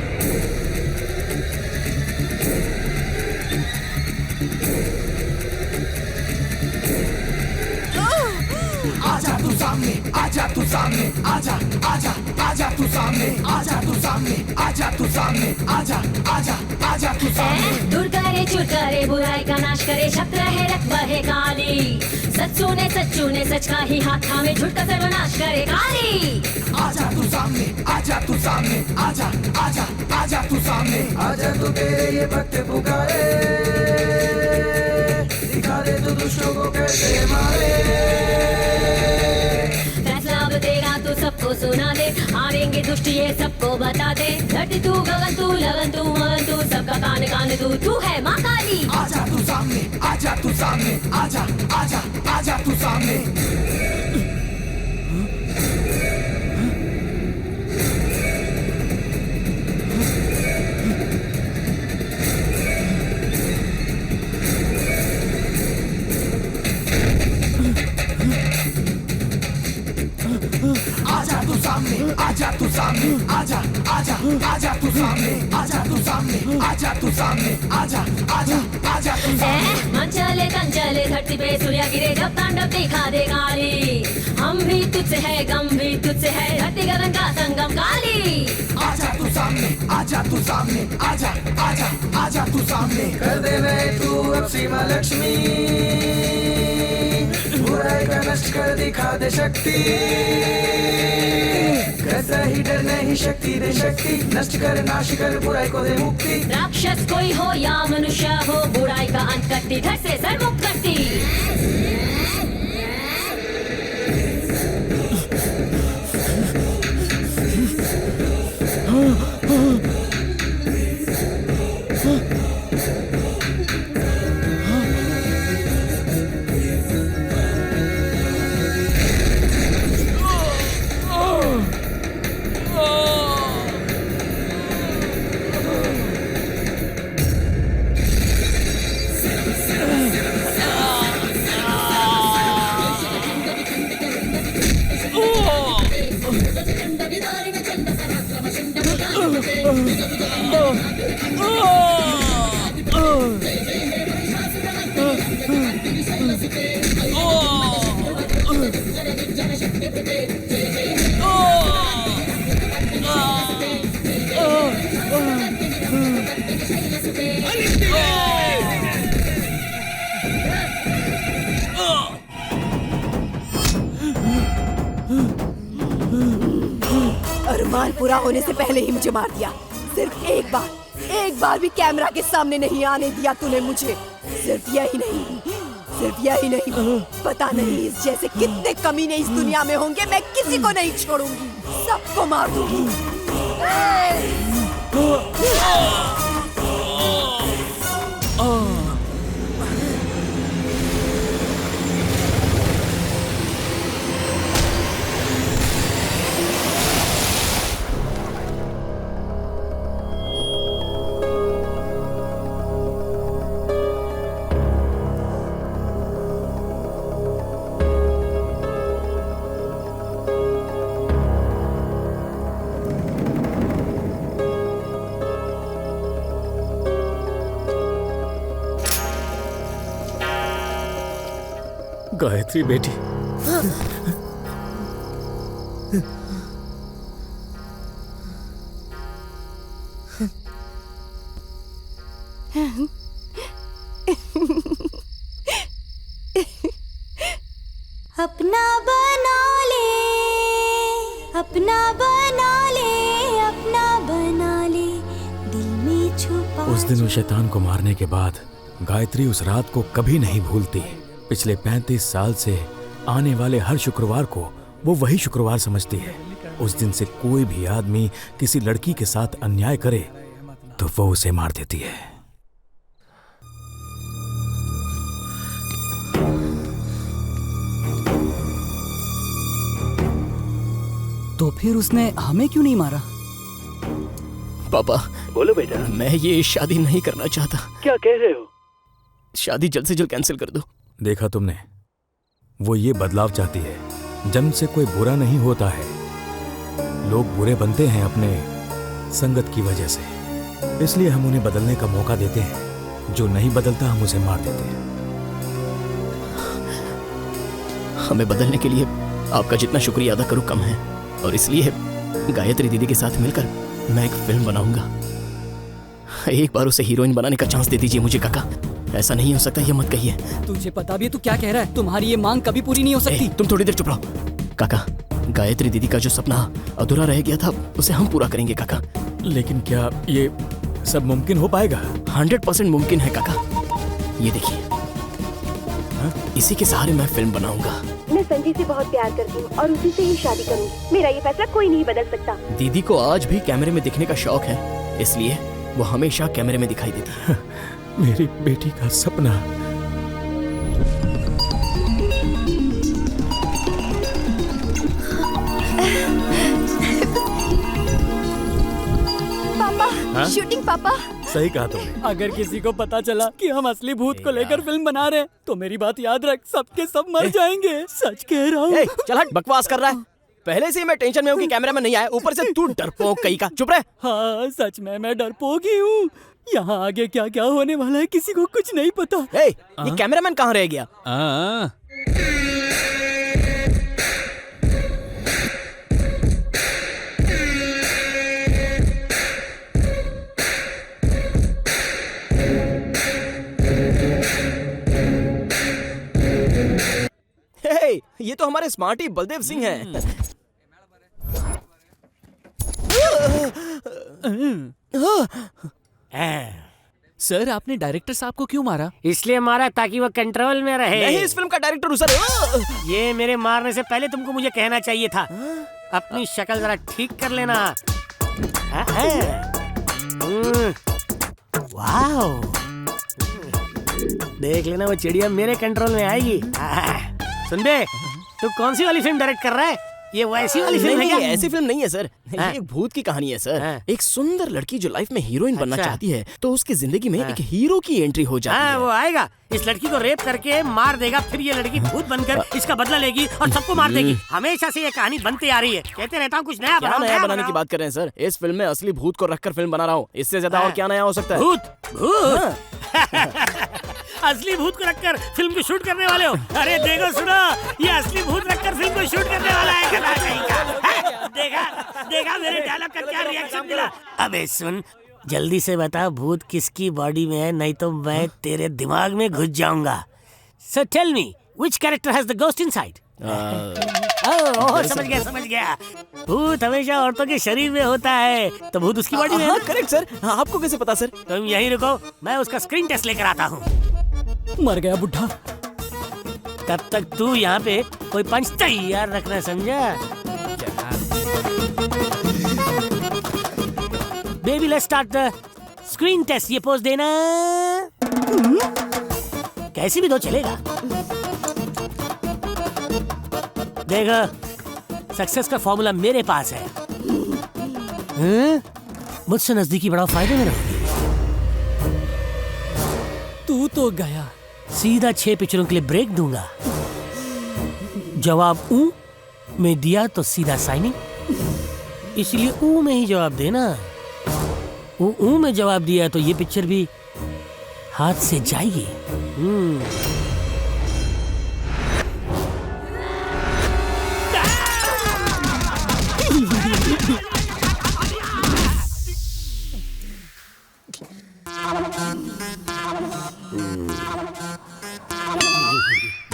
आजा तू सामने, आजा तू सामने, आजा आजा आजा तू सामने, आजा तू सामने, आजा तू सामने, आजा आजा आजा तू सामने। दूर करे चूर करे बुराई का नाश करे, शब्द रहे रख बहे काली। सच्चू ने सच का ही हाथ थामे, झूठ का सर्वनाश करे काली। आजा तू सामने, आजा तू सामने, आजा आजा आजा तू सामने। आजा तू तेरे ये भक्त पुकारे, दिखा दे तू दुष्टों को कैसे मारे। फैसला अब तेरा तू सबको सुना दे, आवेंगे दुष्ट ये सबको बता दे। धरती तू गगन तू लगन तू मगन तू, सबका कान कान तू है माँ काली। आजा तू सामने, आजा तू सामने, आजा आजा आजा तू सामने। आजा तू सामने, आजा तू सामने, आजा आजा आजा तू सामने, आजा तू सामने, आजा तू सामने, आजा आजा आजा तू सामने। मन चले तन चले धरती पे सूर्य गिरे, जब तांडव दिखा दे काली। हम भी तुझसे है, गम भी तुझसे है, धरती गगन का संगम काली। आजा तू सामने, आजा तू सामने, आजा आजा आजा तू सामने। कर दे मैं तू अब सीमा लक्ष्मी, बुराई का नशा नष्ट कर दिखा दे शक्ति, कैसा ही डर नहीं शक्ति दे शक्ति, नष्ट कर नाश कर बुराई को दे मुक्ति। राक्षस कोई हो या मनुष्य हो, बुराई का अंत करती, घर से सर मुक्त करती। अरमान पूरा होने से पहले ही मुझे मार दिया। सिर्फ एक बार भी कैमरा के सामने नहीं आने दिया तूने मुझे। सिर्फ यही नहीं, पता नहीं इस जैसे कितने कमीने इस दुनिया में होंगे। मैं किसी को नहीं छोड़ूंगी, सबको मार दूंगी। गायत्री बेटी, अपना बना ले, अपना बना ले, अपना बना ले, दिल में छुपा। उस दिन उस शैतान को मारने के बाद गायत्री उस रात को कभी नहीं भूलती। पिछले 35 साल से आने वाले हर शुक्रवार को वो वही शुक्रवार समझती है। उस दिन से कोई भी आदमी किसी लड़की के साथ अन्याय करे तो वो उसे मार देती है। तो फिर उसने हमें क्यों नहीं मारा? पापा बोलो बेटा। मैं ये शादी नहीं करना चाहता। क्या कह रहे हो? शादी जल्द से जल्द कैंसिल कर दो। देखा तुमने, वो ये बदलाव चाहती है। जन्म से कोई बुरा नहीं होता है, लोग बुरे बनते हैं अपने संगत की वजह से। इसलिए हम उन्हें बदलने का मौका देते हैं। जो नहीं बदलता हम उसे मार देते हैं। हमें बदलने के लिए आपका जितना शुक्रिया अदा करूं कम है, और इसलिए गायत्री दीदी के साथ मिलकर मैं एक फिल्म बनाऊंगा। एक बार उसे हीरोइन बनाने का चांस दे दीजिए मुझे काका। ऐसा नहीं हो सकता, ये मत कहिए। तुझे पता भी है तू क्या कह रहा है? तुम्हारी ये मांग कभी पूरी नहीं हो सकती। तुम थोड़ी देर चुप रहो। काका, गायत्री दीदी का जो सपना अधूरा रह गया था उसे हम पूरा करेंगे काका। लेकिन क्या ये सब मुमकिन हो पाएगा? 100% मुमकिन है काका। ये देखिए, इसी के सहारे मैं फिल्म बनाऊंगा। मैं संजय से बहुत प्यार करती हूँ और उसी से ही शादी करूँगी। मेरा ये फैसला कोई नहीं बदल सकता। दीदी को आज भी कैमरे में दिखने का शौक है, इसलिए वो हमेशा कैमरे में दिखाई देती है। मेरी बेटी का सपना। पापा, शूटिंग पापा। सही कहा तुमने। अगर किसी को पता चला कि हम असली भूत को लेकर फिल्म बना रहे हैं तो मेरी बात याद रख, सबके सब मर जाएंगे। सच कह रहा हूँ। चल हट, बकवास कर रहा है। पहले से ही मैं टेंशन में हूँ कि कैमरा में नहीं आया, ऊपर से तू डरपोक कहीं का। चुप रहे। हाँ, सच में मैं डरपोक ही हूँ। यहाँ आगे क्या क्या होने वाला है किसी को कुछ नहीं पता। ये कैमरामैन कहाँ रह गया? ये तो हमारे स्मार्टी बलदेव सिंह हैं। सर आपने डायरेक्टर साहब को क्यों मारा? इसलिए मारा ताकि वो कंट्रोल में रहे। नहीं, इस फिल्म का डायरेक्टर हूँ सर। ये मेरे मारने से पहले तुमको मुझे कहना चाहिए था। अपनी शक्ल जरा ठीक कर लेना। वाओ, देख लेना वो चिड़िया मेरे कंट्रोल में आएगी। सुन बे, तू कौन सी वाली फिल्म डायरेक्ट कर रहा है? ये वैसी वाली फिल्म है क्या? ऐसी फिल्म नहीं है सर, ये एक भूत की कहानी है सर। एक सुंदर लड़की जो लाइफ में हीरोइन बनना चाहती है, तो उसकी जिंदगी में एक हीरो की एंट्री हो जाती है। वो आएगा, इस लड़की को रेप करके मार देगा, फिर ये लड़की भूत बनकर इसका बदला लेगी और सबको मार देगी। हमेशा से ये कहानी बनती आ रही है। कहते रहता हूँ कुछ नया बनाओ, नया बनाने की बात कर रहे हैं सर। इस फिल्म में असली भूत को रखकर फिल्म बना रहा हूँ। इससे ज्यादा और क्या नया हो सकता है? भूत असली भूत को रखकर फिल्म को शूट करने वाले हो? अरे देखो सुनो, ये असली भूत रखकर फिल्म को शूट करने वाला है। देखा मेरे डायलॉग का क्या रिएक्शन मिला? अबे सुन, जल्दी से बता भूत किसकी बॉडी में है, नहीं तो मैं तेरे दिमाग में घुस जाऊंगा। So tell me, which character has the ghost inside? समझ गया। भूत हमेशा औरतों के शरीर में होता है, तो भूत उसकी बॉडी में है। Correct sir. आपको कैसे पता सर? तुम यहीं रुको, मैं उसका स्क्रीन टेस्ट लेकर आता हूँ। मर गया बुढ़ा। तब तक तू यहाँ पे कोई पंच तैयार रखना, समझा? Baby let's start the screen test. ये पोज देना, कैसी भी दो चलेगा। देखो, सक्सेस का फॉर्मूला मेरे पास है। मुझसे नजदीकी बढ़ाओ, फायदे में रहोगे। तू तो गया। सीधा 6 पिक्चरों के लिए ब्रेक दूंगा। जवाब ऊ में दिया तो सीधा साइनिंग, इसलिए ऊ में ही जवाब देना। ऊ में जवाब दिया तो ये पिक्चर भी हाथ से जाएगी।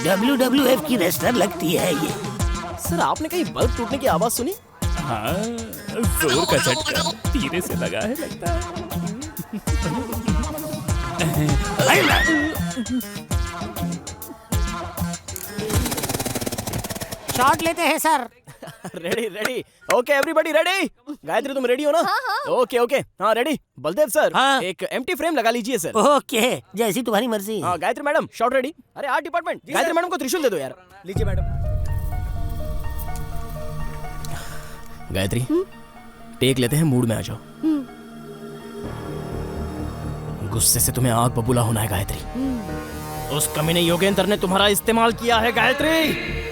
WWF की रेसलर लगती है ये। सर आपने कहीं बल्ब टूटने की आवाज सुनी? हाँ, जोर का झटका धीरे से लगा है लगता है। शॉट लेते हैं sir. Ready. Okay everybody ready? Gayatri तुम रेडी हो ना? ओके हाँ रेडी। बलदेव सर, एक एम्प्टी फ्रेम लगा लीजिए सर। ओके, जैसी तुम्हारी मर्जी। हाँ गायत्री मैडम, शॉट रेडी। अरे आर्ट डिपार्टमेंट, गायत्री मैडम को त्रिशूल दे दो यार। लीजिए मैडम। गायत्री, टेक लेते हैं, मूड में आ जाओ। गुस्से से तुम्हें आग बबूला होना है गायत्री। उस कमीने योगेंद्र ने तुम्हारा इस्तेमाल किया है गायत्री।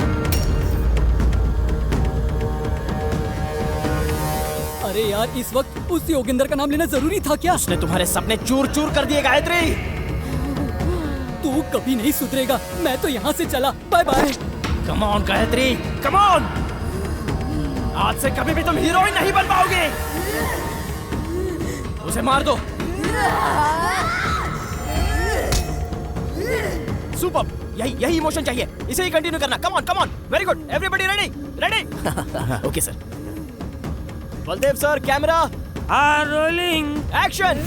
अरे यार, इस वक्त उस योगेंद्र का नाम लेना जरूरी था क्या? उसने तुम्हारे सपने चूर चूर कर दिए गायत्री। तू कभी नहीं सुधरेगा। मैं तो यहाँ से चला, bye bye. Come on Gayatri, come on. आज से कभी भी तुम हीरोइन नहीं बन पाओगे। उसे मार दो। सुपर, यही इमोशन चाहिए, इसे ही कंटिन्यू करना। Come on, very good, everybody ready. Okay sir. Baldev sir, camera rolling, action.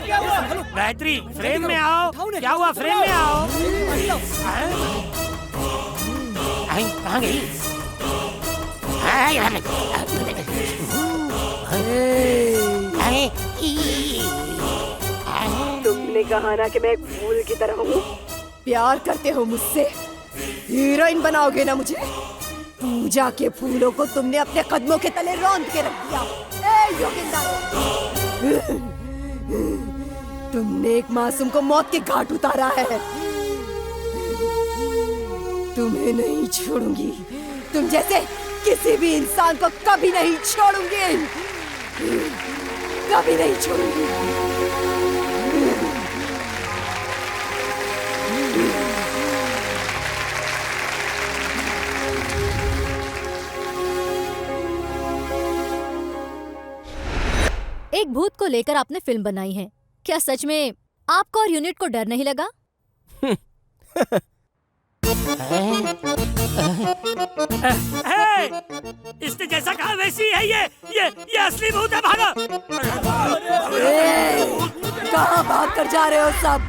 क्या हुआ? गायत्री फ्रेम में आओ। क्या हुआ? फ्रेम में आओ। कहाँ गई? तुमने कहा ना कि मैं एक फूल की तरह हूँ। प्यार करते हो मुझसे, हीरोइन बनाओगे ना मुझे? पूजा के फूलों को तुमने अपने कदमों के तले रौंद के रख दिया। ए योगेंद्र, तुमने एक मासूम को मौत के घाट उतारा है। तुम्हें नहीं छोड़ूंगी। तुम जैसे किसी भी इंसान को कभी नहीं छोड़ूंगी, कभी नहीं छोड़ूंगी। एक भूत को लेकर आपने फिल्म बनाई है। क्या सच में आपको और यूनिट को डर नहीं लगा? इसने जैसा कहा वैसी है ये असली भूत है, भागो। कहाँ भाग कर जा रहे हो सब?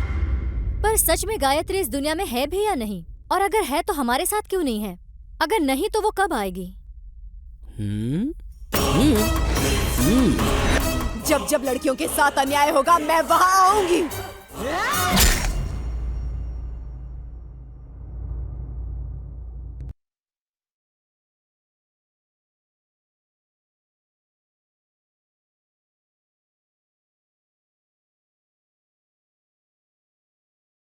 पर सच में गायत्री इस दुनिया में है भी या नहीं? और अगर है तो हमारे साथ क्यों नहीं है? अगर नहीं तो वो कब आएगी? जब जब लड़कियों के साथ अन्याय होगा मैं वहाँ आऊंगी।